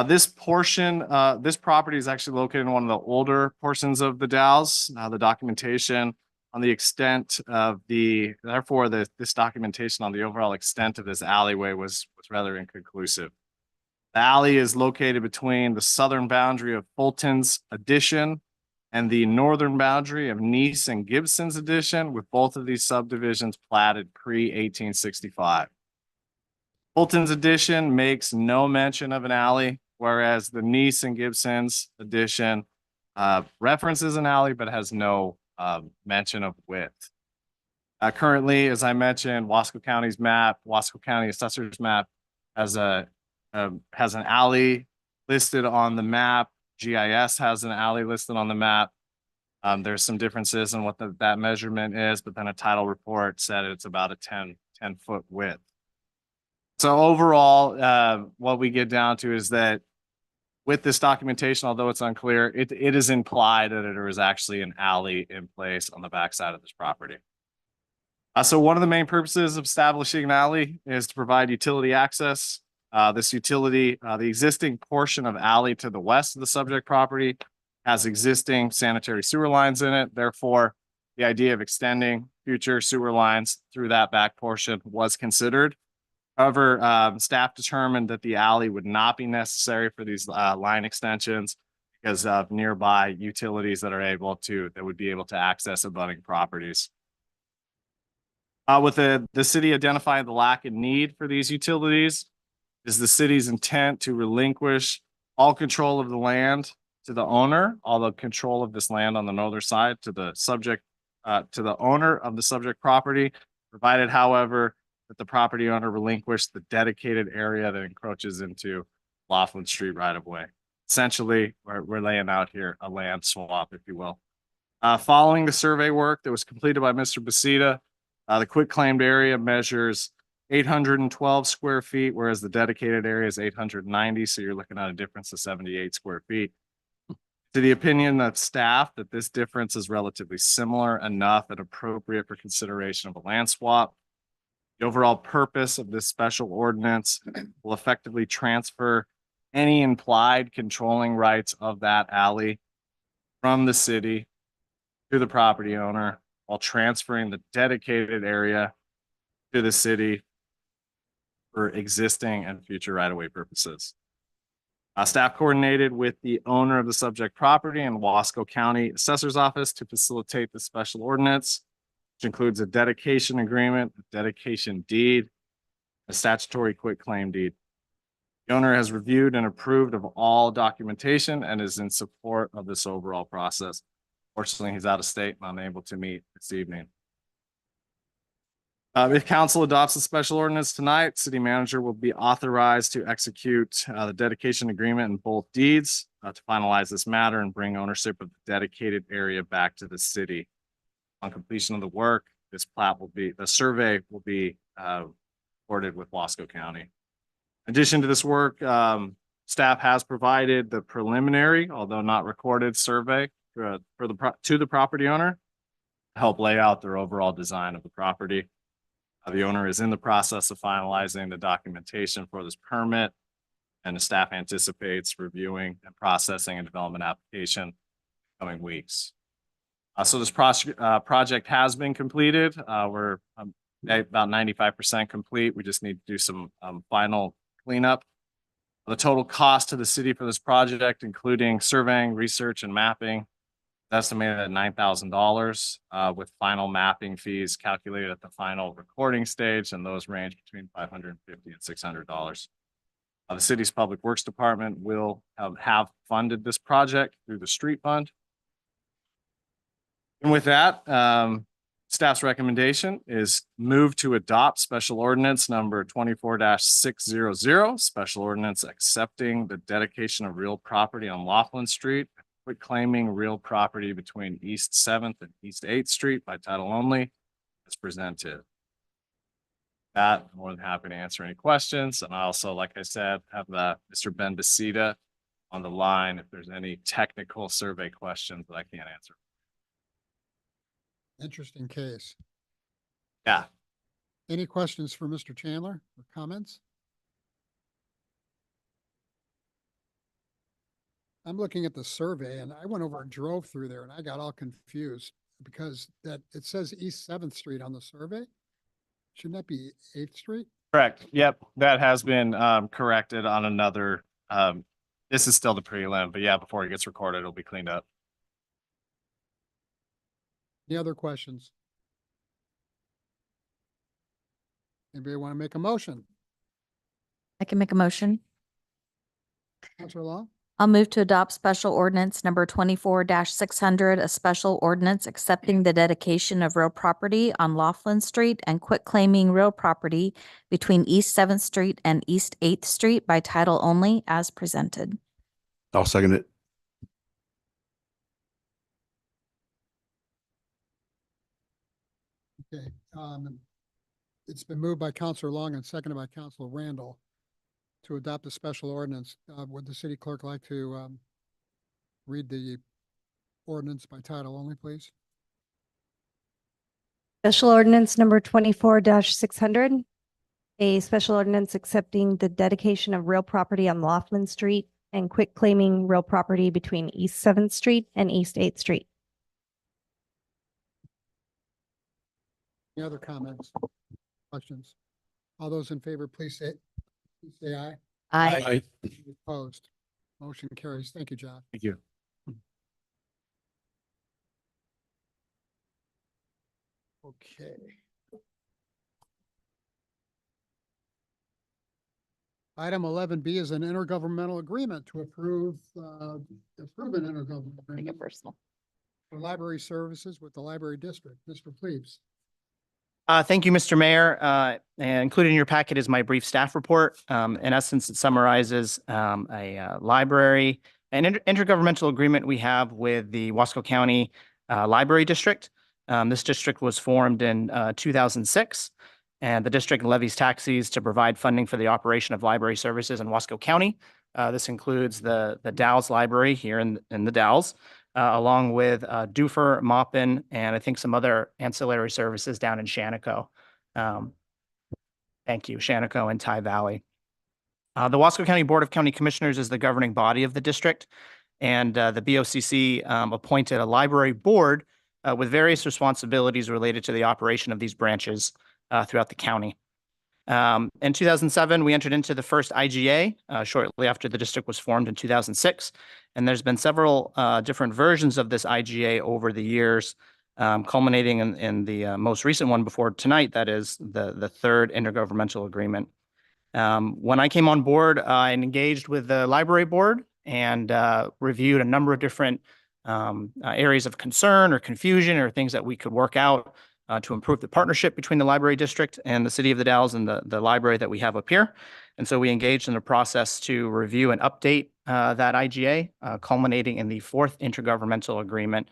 This property is actually located in one of the older portions of the Dalles. The documentation on the extent of this documentation on the overall extent of this alleyway was rather inconclusive. The alley is located between the southern boundary of Fulton's addition and the northern boundary of Neese and Gibson's addition, with both of these subdivisions platted pre-1865. Fulton's addition makes no mention of an alley, whereas the Neese and Gibson's addition references an alley, but has no mention of width. Currently, as I mentioned, Wasco County's map, Wasco County Assessor's map has an alley listed on the map. GIS has an alley listed on the map. There's some differences in what that measurement is, but then a title report said it's about a 10-foot width. So overall, what we get down to is that with this documentation, although it's unclear, it is implied that there is actually an alley in place on the backside of this property. So one of the main purposes of establishing an alley is to provide utility access. This utility, the existing portion of alley to the west of the subject property has existing sanitary sewer lines in it. Therefore, the idea of extending future sewer lines through that back portion was considered. However, staff determined that the alley would not be necessary for these line extensions because of nearby utilities that would be able to access abutting properties. With the city identifying the lack of need for these utilities, is the city's intent to relinquish all control of the land to the owner, all the control of this land on the northern side to the owner of the subject property, provided, however, that the property owner relinquish the dedicated area that encroaches into Laughlin Street right of way. Essentially, we're laying out here a land swap, if you will. Following the survey work that was completed by Mr. Basita, the quit claimed area measures 812 square feet, whereas the dedicated area is 890. So you're looking at a difference of 78 square feet. It's To the opinion of staff that this difference is relatively similar enough and appropriate for consideration of a land swap. The overall purpose of this special ordinance will effectively transfer any implied controlling rights of that alley from the city to the property owner while transferring the dedicated area to the city for existing and future right-of-way purposes. Staff coordinated with the owner of the subject property and Wasco County Assessor's Office to facilitate the special ordinance, which includes a dedication agreement, a dedication deed, a statutory quitclaim deed. The owner has reviewed and approved of all documentation and is in support of this overall process. Fortunately, he's out of state and unable to meet this evening. If council adopts a special ordinance tonight, city manager will be authorized to execute the dedication agreement in both deeds to finalize this matter and bring ownership of the dedicated area back to the city. On completion of the work, the survey will be recorded with Wasco County. In addition to this work, staff has provided the preliminary, although not recorded, survey to the property owner to help lay out their overall design of the property. The owner is in the process of finalizing the documentation for this permit, and the staff anticipates reviewing and processing a development application in the coming weeks. So this project has been completed. We're about 95% complete. We just need to do some final cleanup. The total cost to the city for this project, including surveying, research, and mapping, estimated at $9,000 with final mapping fees calculated at the final recording stage, and those range between $550 and $600. The city's Public Works Department will have funded this project through the street fund. And with that, staff's recommendation is move to adopt special ordinance number 24-600, special ordinance accepting the dedication of real property on Laughlin Street, claiming real property between East 7th and East 8th Street by title only as presented. I'm more than happy to answer any questions. And I also, like I said, have Mr. Ben Basita on the line if there's any technical survey questions that I can't answer. Interesting case. Yeah. Any questions for Mr. Chandler or comments? I'm looking at the survey and I went over and drove through there and I got all confused because it says East 7th Street on the survey. Shouldn't that be 8th Street? Correct. Yep. That has been corrected on another. This is still the prelim, but yeah, before it gets recorded, it'll be cleaned up. Any other questions? Anybody want to make a motion? I can make a motion. Councilor Long? I'll move to adopt special ordinance number 24-600, a special ordinance accepting the dedication of real property on Laughlin Street and quitclaiming real property between East 7th Street and East 8th Street by title only as presented. I'll second it. Okay. It's been moved by Councilor Long and seconded by Councilor Randall to adopt a special ordinance. Would the city clerk like to read the ordinance by title only, please? Special ordinance number 24-600, a special ordinance accepting the dedication of real property on Laughlin Street and quitclaiming real property between East 7th Street and East 8th Street. Any other comments, questions? All those in favor, please say aye. Aye. Opposed? Motion carries. Thank you, John. Thank you. Okay. Item 11B is an intergovernmental agreement to approve an intergovernmental agreement personal. for library services with the library district. Mr. Plebes. Thank you, Mr. Mayor. And included in your packet is my brief staff report. In essence, it summarizes a library, an intergovernmental agreement we have with the Wasco County Library District. This district was formed in 2006, and the district levies taxes to provide funding for the operation of library services in Wasco County. This includes the Dalles Library here in the Dalles, along with Duffer, Maupin, and I think some other ancillary services down in Shanneco. Thank you, Shanneco and Ty Valley. The Wasco County Board of County Commissioners is the governing body of the district, and the BOCC appointed a library board with various responsibilities related to the operation of these branches throughout the county. In 2007, we entered into the first IGA shortly after the district was formed in 2006. And there's been several different versions of this IGA over the years, culminating in the most recent one before tonight, that is the third intergovernmental agreement. When I came on board, I engaged with the library board and reviewed a number of different areas of concern or confusion or things that we could work out to improve the partnership between the library district and the city of the Dalles and the library that we have up here. And so we engaged in a process to review and update that IGA, culminating in the fourth intergovernmental agreement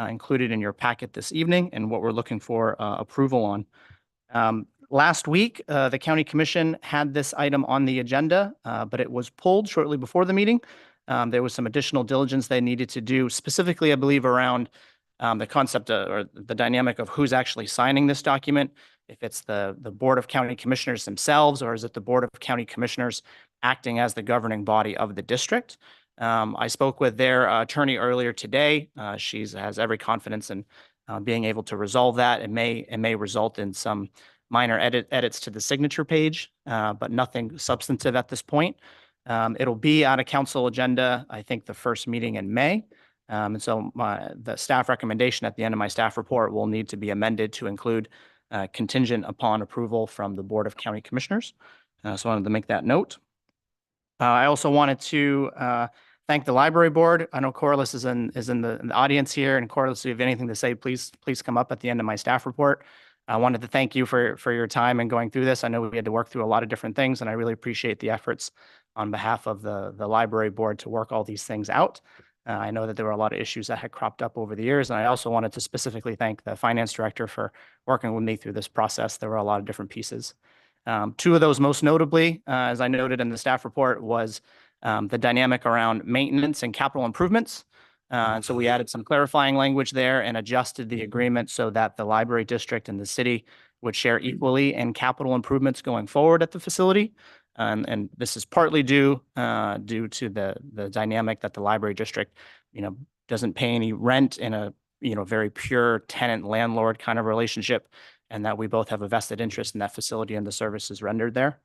included in your packet this evening and what we're looking for approval on. Last week, the county commission had this item on the agenda, but it was pulled shortly before the meeting. There was some additional diligence they needed to do, specifically, I believe, around the concept or the dynamic of who's actually signing this document, if it's the Board of County Commissioners themselves, or is it the Board of County Commissioners acting as the governing body of the district. I spoke with their attorney earlier today. She has every confidence in being able to resolve that. It may result in some minor edits to the signature page, but nothing substantive at this point. It'll be on a council agenda, I think, the first meeting in May. And so the staff recommendation at the end of my staff report will need to be amended to include contingent upon approval from the Board of County Commissioners. So I wanted to make that note. I also wanted to thank the library board. I know Corliss is in the audience here, and Corliss, if you have anything to say, please come up at the end of my staff report. I wanted to thank you for your time in going through this. I know we had to work through a lot of different things, and I really appreciate the efforts on behalf of the library board to work all these things out. I know that there were a lot of issues that had cropped up over the years, and I also wanted to specifically thank the finance director for working with me through this process. There were a lot of different pieces. Two of those most notably, as I noted in the staff report, was the dynamic around maintenance and capital improvements. And so we added some clarifying language there and adjusted the agreement so that the library district and the city would share equally in capital improvements going forward at the facility. And this is partly due to the dynamic that the library district, doesn't pay any rent in a, very pure tenant landlord kind of relationship, and that we both have a vested interest in that facility and the services rendered there.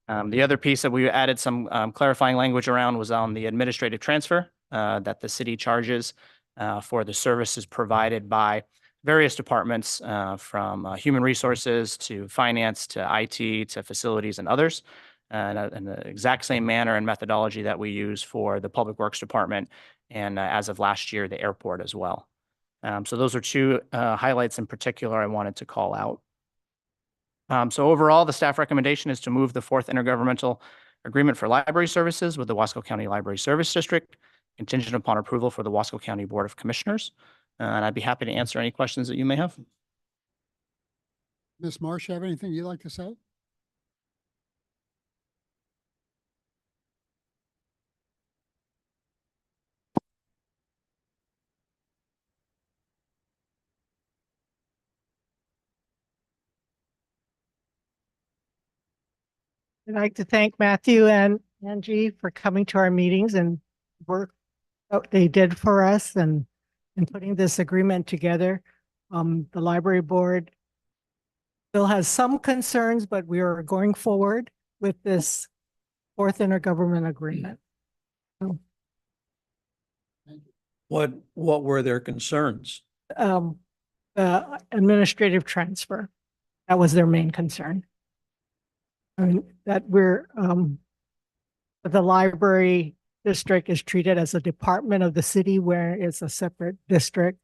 The other piece that we added some clarifying language around was on the administrative transfer that the city charges for the services provided by various departments from human resources to finance to IT to facilities and others. In the exact same manner and methodology that we use for the Public Works Department and as of last year, the airport as well. So those are two highlights in particular I wanted to call out. So overall, the staff recommendation is to move the fourth intergovernmental agreement for library services with the Wasco County Library Service District, contingent upon approval for the Wasco County Board of Commissioners. And I'd be happy to answer any questions that you may have. Ms. Marsh, you have anything you'd like to say? I'd like to thank Matthew and Angie for coming to our meetings and work that they did for us and putting this agreement together. The library board still has some concerns, but we are going forward with this fourth intergovernment agreement. What were their concerns? The administrative transfer, that was their main concern. I mean, that the library district is treated as a department of the city where it's a separate district.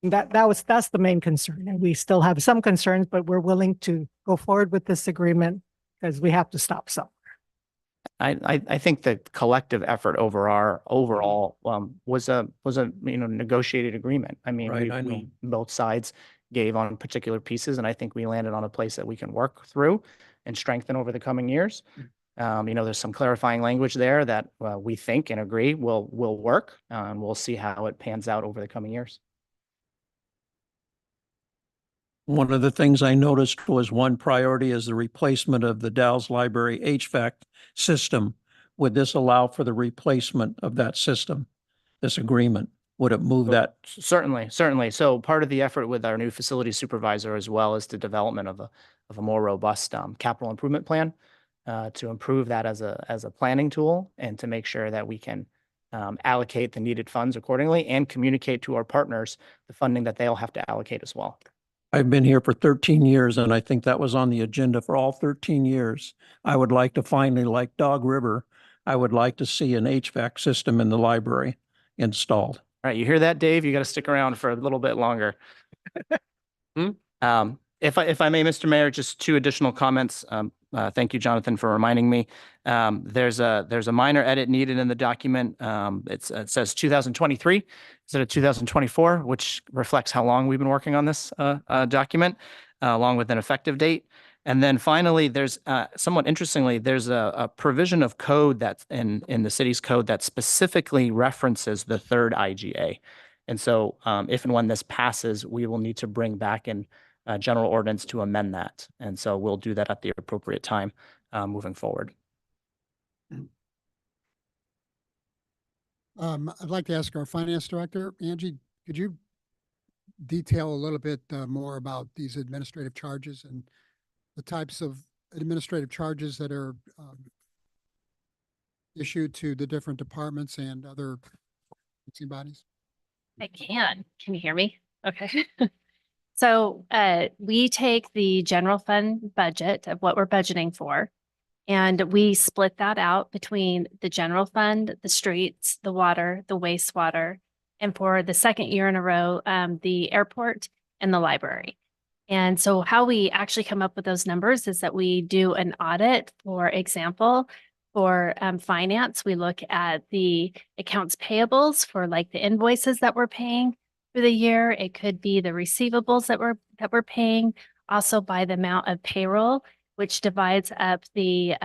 And that's the main concern. And we still have some concerns, but we're willing to go forward with this agreement because we have to stop somewhere. I think the collective effort overall was a negotiated agreement. I mean, Right, I know. we both sides gave on particular pieces, and I think we landed on a place that we can work through and strengthen over the coming years. There's some clarifying language there that we think and agree will work, and we'll see how it pans out over the coming years. One of the things I noticed was one priority is the replacement of the Dalles Library HVAC system. Would this allow for the replacement of that system, this agreement? Would it move that? Certainly. So part of the effort with our new facility supervisor as well is the development of a more robust capital improvement plan to improve that as a planning tool and to make sure that we can allocate the needed funds accordingly and communicate to our partners the funding that they'll have to allocate as well. I've been here for 13 years, and I think that was on the agenda for all 13 years. I would like to finally, like Dog River, I would like to see an HVAC system in the library installed. All right, you hear that, Dave? You got to stick around for a little bit longer. If I may, Mr. Mayor, just two additional comments. Thank you, Jonathan, for reminding me. There's a minor edit needed in the document. It says 2023 instead of 2024, which reflects how long we've been working on this document, along with an effective date. And then finally, there's somewhat interestingly, there's a provision of code that's in the city's code that specifically references the third IGA. And so if and when this passes, we will need to bring back in general ordinance to amend that. And so we'll do that at the appropriate time moving forward. I'd like to ask our finance director, Angie, could you detail a little bit more about these administrative charges and the types of administrative charges that are issued to the different departments and other agency bodies? I can. Can you hear me? Okay. So we take the general fund budget of what we're budgeting for, and we split that out between the general fund, the streets, the water, the wastewater, and for the second year in a row, the airport and the library. And so how we actually come up with those numbers is that we do an audit. For example, for finance, we look at the accounts payables for like the invoices that we're paying for the year. It could be the receivables that we're paying, also by the amount of payroll, which divides up the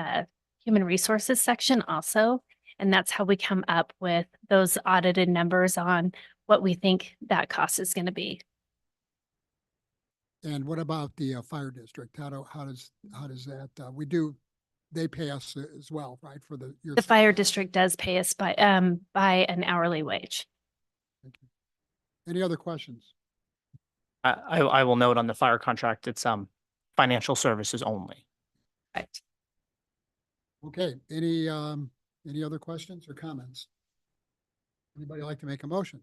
human resources section also. And that's how we come up with those audited numbers on what we think that cost is going to be. And what about the fire district? How does that they pay us as well, right? For The fire district does pay us by an hourly wage. Thank you. Any other questions? I will note on the fire contract, it's financial services only. Right. Okay, any other questions or comments? Anybody like to make a motion?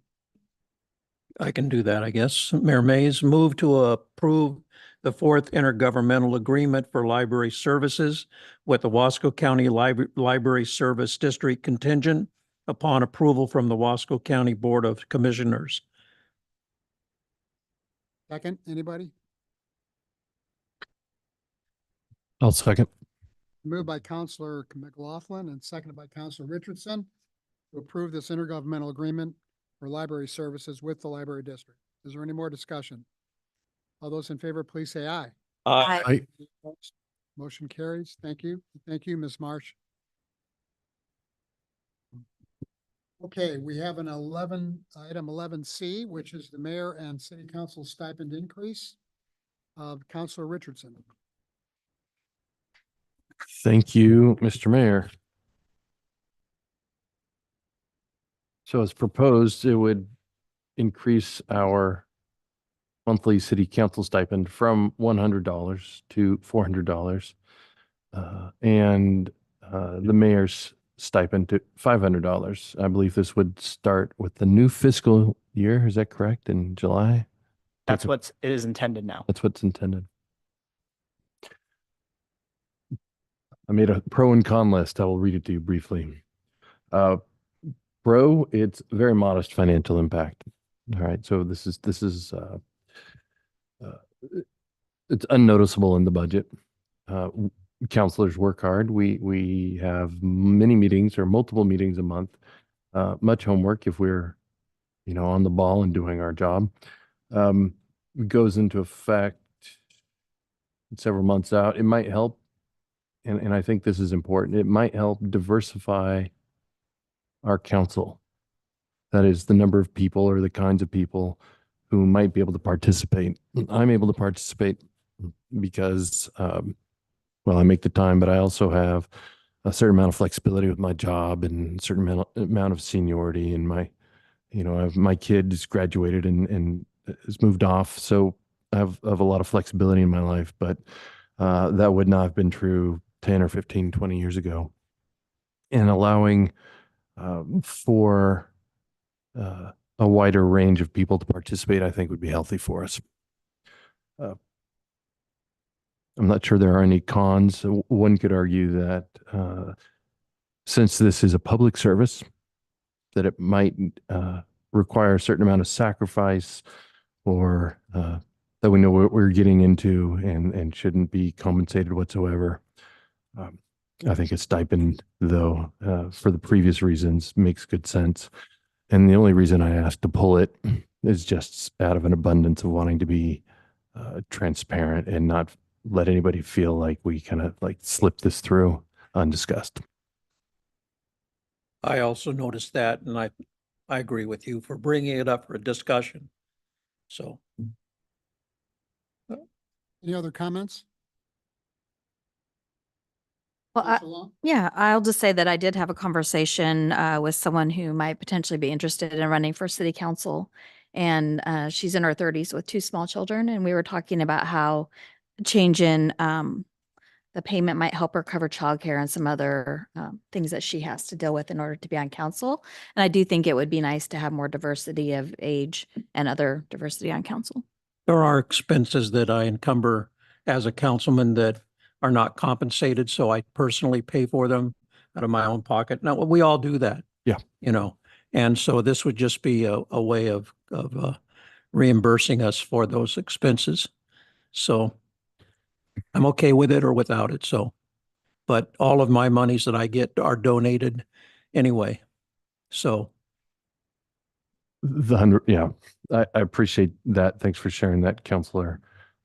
I can do that, I guess. Mayor Mays, move to approve the fourth intergovernmental agreement for library services with the Wasco County Library Service District contingent upon approval from the Wasco County Board of Commissioners. Second, anybody? I'll second. Moved by Counselor McLaughlin and seconded by Counselor Richardson to approve this intergovernmental agreement for library services with the library district. Is there any more discussion? All those in favor, please say aye. Aye. Motion carries. Thank you. Thank you, Ms. Marsh. Okay, we have item 11C, which is the mayor and city council stipend increase. Counselor Richardson. Thank you, Mr. Mayor. So as proposed, it would increase our monthly city council stipend from $100 to $400, and the mayor's stipend to $500. I believe this would start with the new fiscal year. Is that correct? In July? That's what it is intended now. That's what's intended. I made a pro and con list. I will read it to you briefly. Pro, it's very modest financial impact. All right. So this is it's unnoticeable in the budget. Counselors work hard. We have many meetings or multiple meetings a month, much homework if we're, on the ball and doing our job. It goes into effect several months out. It might help and I think this is important, it might help diversify our council. That is the number of people or the kinds of people who might be able to participate. I'm able to participate because, well, I make the time, but I also have a certain amount of flexibility with my job and a certain amount of seniority. And my kid is graduated and has moved off. So I have a lot of flexibility in my life, but that would not have been true 10 or 15, 20 years ago. And allowing for a wider range of people to participate, I think would be healthy for us. I'm not sure there are any cons. One could argue that since this is a public service, that it might require a certain amount of sacrifice, or that we know what we're getting into and shouldn't be compensated whatsoever. I think a stipend, though, for the previous reasons, makes good sense. And the only reason I asked to pull it is just out of an abundance of wanting to be transparent and not let anybody feel like we kind of like slip this through undiscussed. I also noticed that, and I agree with you for bringing it up for a discussion. So. Any other comments? Well, Councilor Long? yeah, I'll just say that I did have a conversation with someone who might potentially be interested in running for city council. And she's in her 30s with 2 small children. And we were talking about how change in the payment might help her cover childcare and some other things that she has to deal with in order to be on council. And I do think it would be nice to have more diversity of age and other diversity on council. There are expenses that I encumber as a councilman that are not compensated, so I personally pay for them out of my own pocket. Now, we all do that. Yeah. And so this would just be a way of reimbursing us for those expenses. So I'm okay with it or without it. So, but all of my monies that I get are donated anyway. So. Yeah, I appreciate that. Thanks for sharing that, Councilor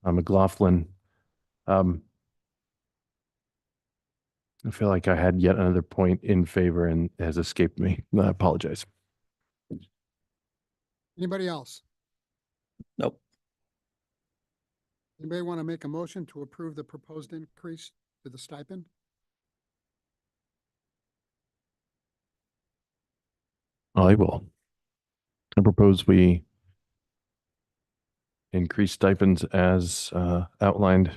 McLaughlin. I feel like I had yet another point in favor and it has escaped me. I apologize. Anybody else? Nope. Anybody want to make a motion to approve the proposed increase to the stipend? I will. I propose we increase stipends as outlined.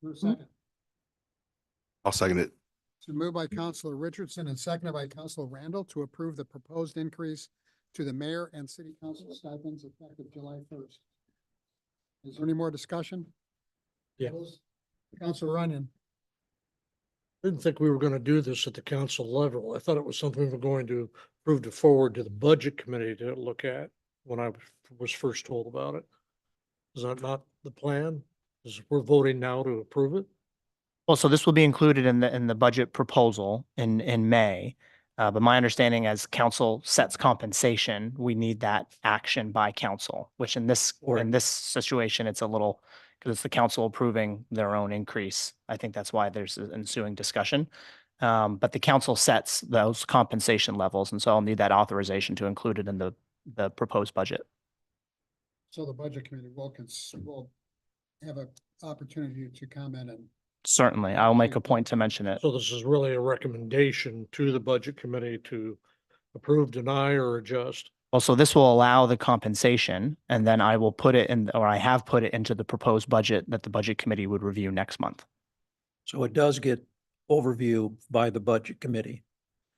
For a second. I'll second it. So moved by Councilor Richardson and seconded by Councilor Randall to approve the proposed increase to the mayor and city council stipends effective July 1st. Is there any more discussion? Yeah. Councilor Runyon. Didn't think we were going to do this at the council level. I thought it was something we were going to prove to forward to the budget committee to look at when I was first told about it. Is that not the plan? Is we're voting now to approve it? Well, so this will be included in the budget proposal in May. But my understanding as council sets compensation, we need that action by council, which in this situation, it's a little, because it's the council approving their own increase. I think that's why there's an ensuing discussion. But the council sets those compensation levels, and so I'll need that authorization to include it in the proposed budget. So the budget committee will have an opportunity to comment and. Certainly, I'll make a point to mention it. So this is really a recommendation to the budget committee to approve, deny, or adjust. Well, so this will allow the compensation, and then I will put it in, or I have put it into the proposed budget that the budget committee would review next month. So it does get overview by the budget committee.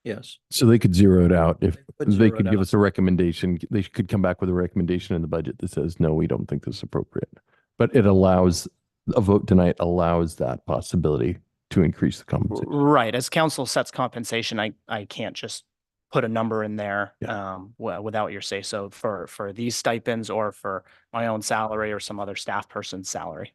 Yes. So they could zero it out if could they zero could it give out. us a recommendation. They could come back with a recommendation in the budget that says, no, we don't think this is appropriate. But it allows, a vote tonight allows that possibility to increase the compensation. Right. As council sets compensation, I can't just put a number in there without your say so for these stipends or for my own salary or some other staff person's salary.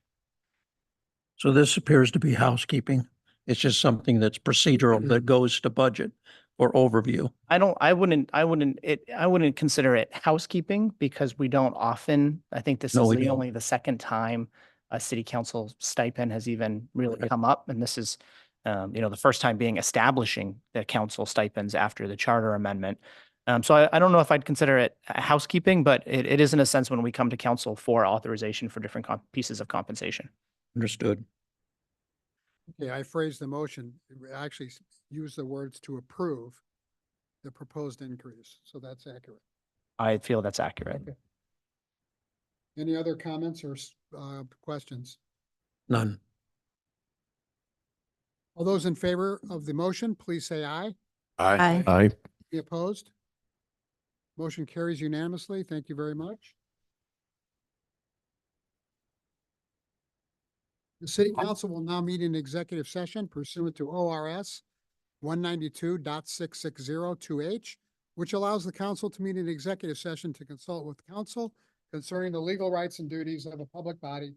So this appears to be housekeeping. It's just something that's procedural that goes to budget or overview. I wouldn't consider it housekeeping because we don't often, I think this No, is we don't. only the second time a city council stipend has even really come up. And this is, the first time being establishing the council stipends after the charter amendment. So I don't know if I'd consider it housekeeping, but it is in a sense when we come to council for authorization for different pieces of compensation. Understood. Okay, I phrased the motion, actually use the words to approve the proposed increase. So that's accurate. I feel that's accurate. Okay. Any other comments or questions? None. All those in favor of the motion, please say aye. Aye. Aye. Any opposed? Motion carries unanimously. Thank you very much. The city council will now meet in executive session pursuant to ORS 192.6602H, which allows the council to meet in executive session to consult with counsel concerning the legal rights and duties of a public body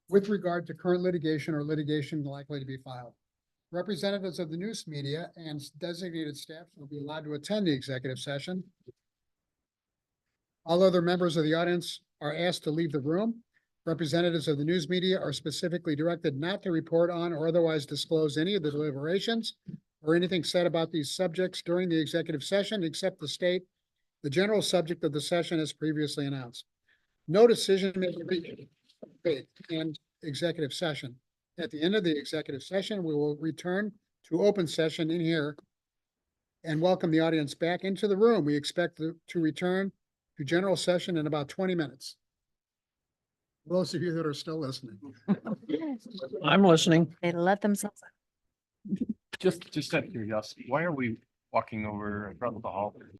with regard to current litigation or litigation likely to be filed. Representatives of the news media and designated staff will be allowed to attend the executive session. All other members of the audience are asked to leave the room. Representatives of the news media are specifically directed not to report on or otherwise disclose any of the deliberations or anything said about these subjects during the executive session, except to state the general subject of the session as previously announced. No decision may be made in executive session. At the end of the executive session, we will return to open session in here and welcome the audience back into the room. We expect to return to general session in about 20 minutes. Those of you that are still listening. I'm listening. They let themselves. Just out of curiosity, why are we walking over in front of the hall?